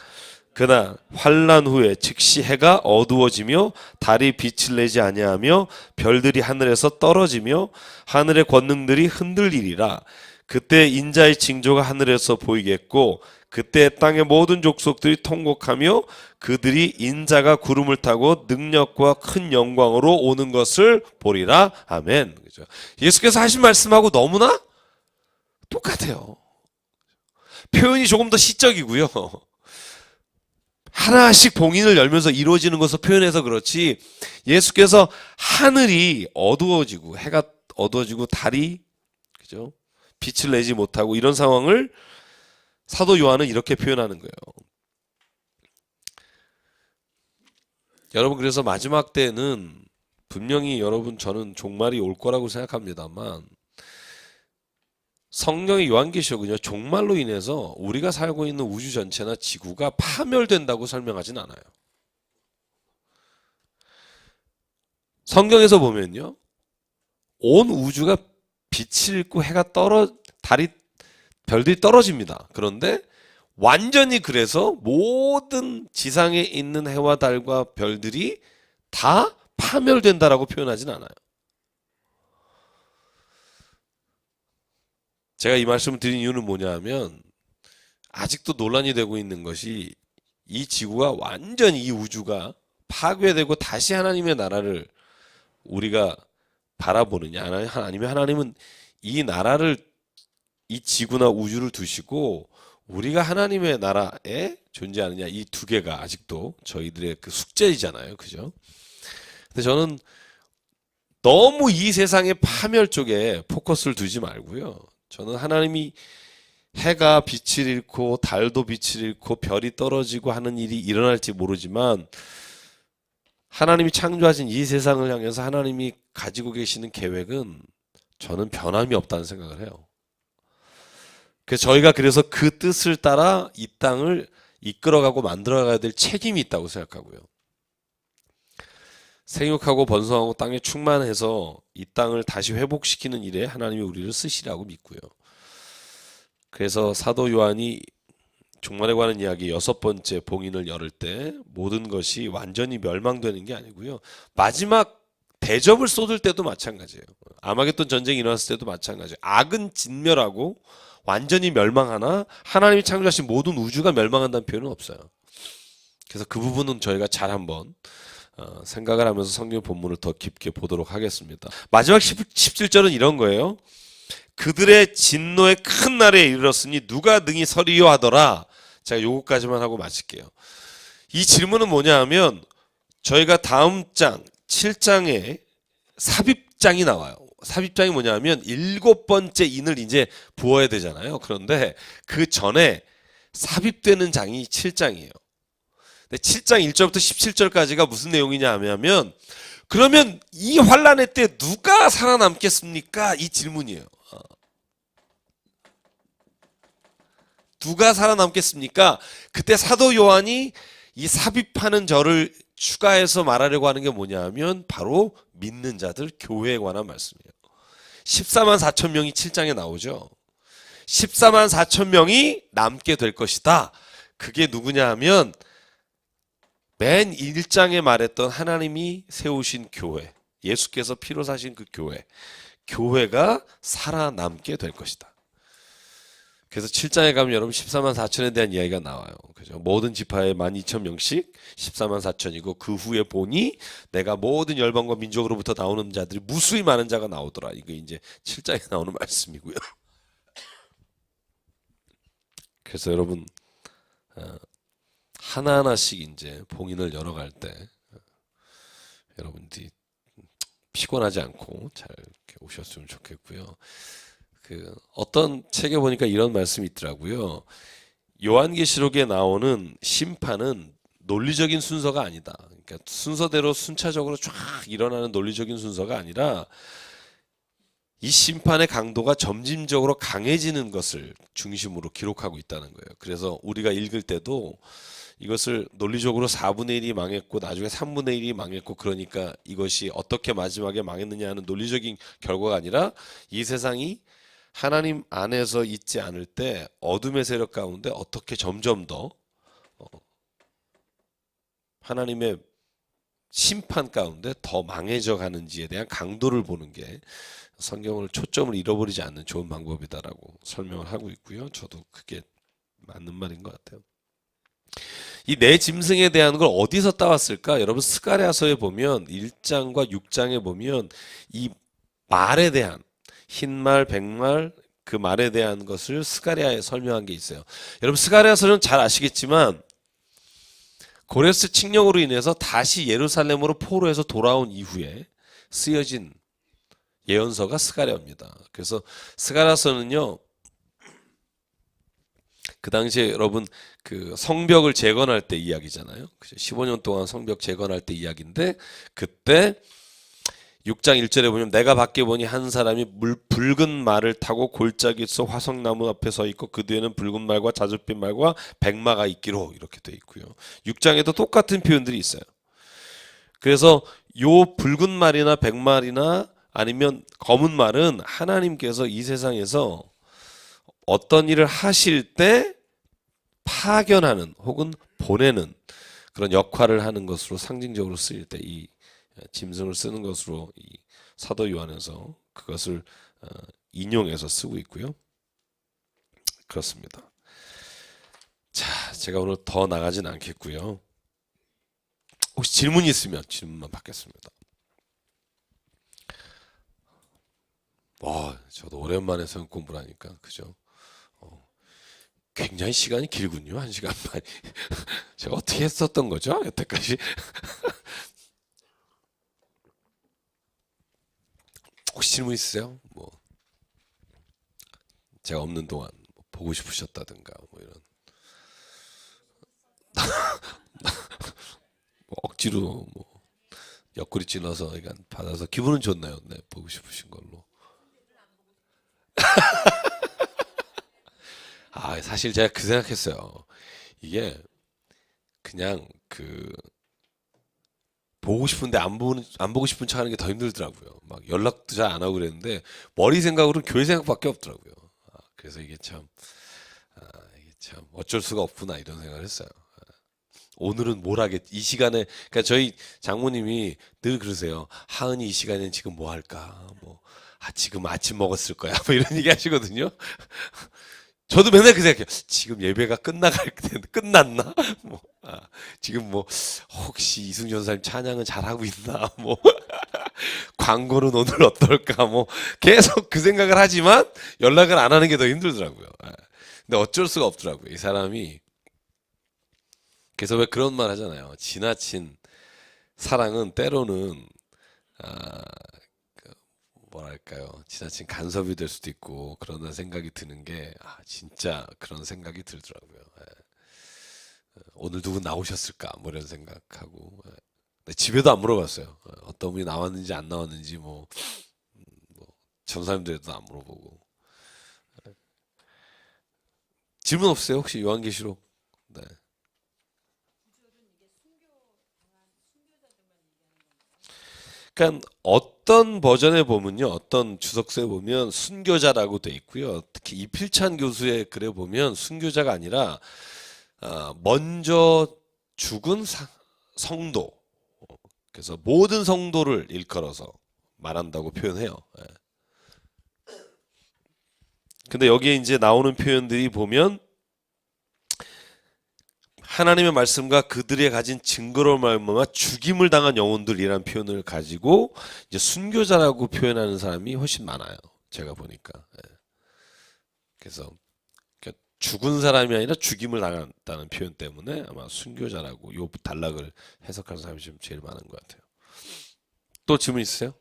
그날 환난 후에 즉시 해가 어두워지며 달이 빛을 내지 아니하며 별들이 하늘에서 떨어지며 하늘의 권능들이 흔들리리라. 그때 인자의 징조가 하늘에서 보이겠고 그때 땅의 모든 족속들이 통곡하며 그들이 인자가 구름을 타고 능력과 큰 영광으로 오는 것을 보리라. 아멘. 그죠? 예수께서 하신 말씀하고 너무나 똑같아요. 표현이 조금 더 시적이고요. 하나씩 봉인을 열면서 이루어지는 것을 표현해서 그렇지 예수께서 하늘이 어두워지고 해가 어두워지고 달이 그죠? 빛을 내지 못하고 이런 상황을 사도 요한은 이렇게 표현하는 거예요. 여러분 그래서 마지막 때는 분명히 여러분 저는 종말이 올 거라고 생각합니다만 성경의 요한계시록은요 종말로 인해서 우리가 살고 있는 우주 전체나 지구가 파멸된다고 설명하진 않아요. 성경에서 보면요 온 우주가 빛을 잃고 해가 달이 별들이 떨어집니다. 그런데 완전히 그래서 모든 지상에 있는 해와 달과 별들이 다 파멸된다라고 표현하진 않아요. 제가 이 말씀을 드린 이유는 뭐냐 하면 아직도 논란이 되고 있는 것이 이 지구가 완전히 이 우주가 파괴되고 다시 하나님의 나라를 우리가 바라보느냐 아니면 하나님은 이 나라를 이 지구나 우주를 두시고 우리가 하나님의 나라에 존재하느냐 이 두 개가 아직도 저희들의 그 숙제이잖아요. 그죠? 근데 저는 너무 이 세상의 파멸 쪽에 포커스를 두지 말고요. 저는 하나님이 해가 빛을 잃고 달도 빛을 잃고 별이 떨어지고 하는 일이 일어날지 모르지만 하나님이 창조하신 이 세상을 향해서 하나님이 가지고 계시는 계획은 저는 변함이 없다는 생각을 해요. 그래서 저희가 그래서 그 뜻을 따라 이 땅을 이끌어가고 만들어가야 될 책임이 있다고 생각하고요. 생육하고 번성하고 땅에 충만해서 이 땅을 다시 회복시키는 일에 하나님이 우리를 쓰시라고 믿고요. 그래서 사도 요한이 종말에 관한 이야기 6번째 봉인을 열을 때 모든 것이 완전히 멸망되는 게 아니고요. 마지막 대접을 쏟을 때도 마찬가지예요. 아마겟돈 전쟁이 일어났을 때도 마찬가지예요. 악은 진멸하고 완전히 멸망하나 하나님이 창조하신 모든 우주가 멸망한다는 표현은 없어요. 그래서 그 부분은 저희가 잘 한번 생각을 하면서 성경 본문을 더 깊게 보도록 하겠습니다. 마지막 17절은 이런 거예요. 그들의 진노의 큰 날에 이르렀으니 누가 능히 서리요 하더라. 제가 요거까지만 하고 마칠게요. 이 질문은 뭐냐 하면 저희가 다음 장 7장에 삽입장이 나와요. 삽입장이 뭐냐 하면 7번째 인을 이제 부어야 되잖아요. 그런데 그 전에 삽입되는 장이 7장이에요. 7장 1절부터 17절까지가 무슨 내용이냐 하면 그러면 이 환란의 때 누가 살아남겠습니까? 이 질문이에요. 누가 살아남겠습니까? 그때 사도 요한이 이 삽입하는 저를 추가해서 말하려고 하는 게 뭐냐 하면 바로 믿는 자들, 교회에 관한 말씀이에요. 14만 4천 명이 7장에 나오죠. 14만 4천 명이 남게 될 것이다. 그게 누구냐 하면 맨 1장에 말했던 하나님이 세우신 교회, 예수께서 피로 사신 그 교회가 살아남게 될 것이다. 그래서 7장에 가면 여러분 14만 4천에 대한 이야기가 나와요. 그죠? 모든 지파에 12,000명씩 14만 4천이고 그 후에 보니 내가 모든 열방과 민족으로부터 나오는 자들이 무수히 많은 자가 나오더라. 이게 이제 7장에 나오는 말씀이고요. 그래서 여러분 하나하나씩 이제 봉인을 열어갈 때 여러분들이 피곤하지 않고 잘 이렇게 오셨으면 좋겠고요. 그 어떤 책에 보니까 이런 말씀이 있더라고요. 요한계시록에 나오는 심판은 논리적인 순서가 아니다. 그러니까 순서대로 순차적으로 쫙 일어나는 논리적인 순서가 아니라 이 심판의 강도가 점진적으로 강해지는 것을 중심으로 기록하고 있다는 거예요. 그래서 우리가 읽을 때도 이것을 논리적으로 4분의 1이 망했고 나중에 3분의 1이 망했고 그러니까 이것이 어떻게 마지막에 망했느냐 하는 논리적인 결과가 아니라 이 세상이 하나님 안에서 있지 않을 때 어둠의 세력 가운데 어떻게 점점 더 하나님의 심판 가운데 더 망해져 가는지에 대한 강도를 보는 게 성경을 초점을 잃어버리지 않는 좋은 방법이다라고 설명을 하고 있고요. 저도 그게 맞는 말인 것 같아요. 이 네 짐승에 대한 걸 어디서 따왔을까? 여러분 스가랴서에 보면 1장과 6장에 보면 이 말에 대한 흰말, 백말 그 말에 대한 것을 스가랴에 설명한 게 있어요. 여러분 스가랴서는 잘 아시겠지만 고레스 칙령으로 인해서 다시 예루살렘으로 포로해서 돌아온 이후에 쓰여진 예언서가 스가랴입니다. 그래서 스가랴서는요. 그 당시에 여러분 그 성벽을 재건할 때 이야기잖아요. 15년 동안 성벽 재건할 때 이야기인데 그때 6장 1절에 보면 내가 밖에 보니 한 사람이 붉은 말을 타고 골짜기 속 화석나무 앞에 서 있고 그 뒤에는 붉은 말과 자줏빛 말과 백마가 있기로 이렇게 돼 있고요. 6장에도 똑같은 표현들이 있어요. 그래서 요 붉은 말이나 백말이나 아니면 검은 말은 하나님께서 이 세상에서 어떤 일을 하실 때 파견하는 혹은 보내는 그런 역할을 하는 것으로 상징적으로 쓰일 때 이 짐승을 쓰는 것으로 이 사도 요한에서 그것을 인용해서 쓰고 있고요. 그렇습니다. 자, 제가 오늘 더 나가진 않겠고요. 혹시 질문이 있으면 질문만 받겠습니다. 와, 저도 오랜만에 성경 공부를 하니까 그죠? 굉장히 시간이 길군요. 1시간 반. 제가 어떻게 했었던 거죠? 여태까지. 혹시 질문 있으세요? 뭐 제가 없는 동안 보고 싶으셨다든가 뭐 이런 뭐 억지로 뭐 옆구리 찔러서 그러니까 받아서 기분은 좋네요. 네, 보고 싶으신 걸로. 아, 사실 제가 그 생각했어요. 이게 그냥 그 보고 싶은데 안 보고 싶은 척 하는 게 더 힘들더라고요. 막 연락도 잘 안 하고 그랬는데 머리 생각으로는 교회 생각밖에 없더라고요. 그래서 이게 참 어쩔 수가 없구나 이런 생각을 했어요. 오늘은 뭘 하겠? 이 시간에 그러니까 저희 장모님이 늘 그러세요. 하은이 이 시간엔 지금 뭐 할까? 뭐 지금 아침 먹었을 거야. 뭐 이런 얘기 하시거든요. 저도 맨날 그 생각해요. 지금 예배가 끝나갈 때 끝났나? 뭐 지금 뭐 혹시 이승준 선생님 찬양은 잘하고 있나? 뭐 광고는 오늘 어떨까? 뭐 계속 그 생각을 하지만 연락을 안 하는 게 더 힘들더라고요. 근데 어쩔 수가 없더라고요. 이 사람이 그래서 왜 그런 말 하잖아요. 지나친 사랑은 때로는 아, 그 뭐랄까요? 지나친 간섭이 될 수도 있고 그런다는 생각이 드는 게 진짜 그런 생각이 들더라고요. 오늘 누구 나오셨을까? 뭐 이런 생각하고 근데 집에도 안 물어봤어요. 어떤 분이 나왔는지 안 나왔는지 뭐 전사님들에도 안 물어보고 질문 없어요? 혹시 요한계시록? 네. 그러니까 어떤 버전에 보면요, 어떤 주석서에 보면 순교자라고 돼 있고요. 특히 이필찬 교수의 글에 보면 순교자가 아니라 먼저 죽은 성도. 그래서 모든 성도를 일컬어서 말한다고 표현해요. 예. 근데 여기에 이제 나오는 표현들이 보면 하나님의 말씀과 그들이 가진 증거로 말미암아 죽임을 당한 영혼들이라는 표현을 가지고 이제 순교자라고 표현하는 사람이 훨씬 많아요. 제가 보니까. 예. 그래서 그러니까 죽은 사람이 아니라 죽임을 당했다는 표현 때문에 아마 순교자라고 요 단락을 해석하는 사람이 지금 제일 많은 것 같아요. 또 질문 있으세요?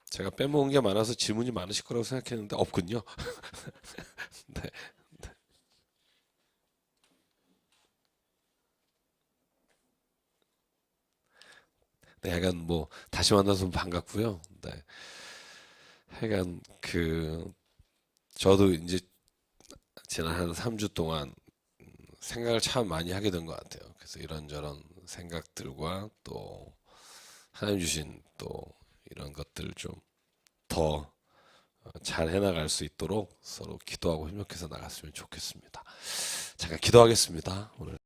제가 빼먹은 게 많아서 질문이 많으실 거라고 생각했는데 없군요. 네. 네, 약간 뭐 다시 만나서 반갑고요. 네. 하여간 저도 이제 지난 한 3주 동안 생각을 참 많이 하게 된 것 같아요. 그래서 이런저런 생각들과 또 하나님 주신 또 이런 것들을 좀 더 잘 해나갈 수 있도록 서로 기도하고 협력해서 나갔으면 좋겠습니다. 잠깐 기도하겠습니다. 오늘.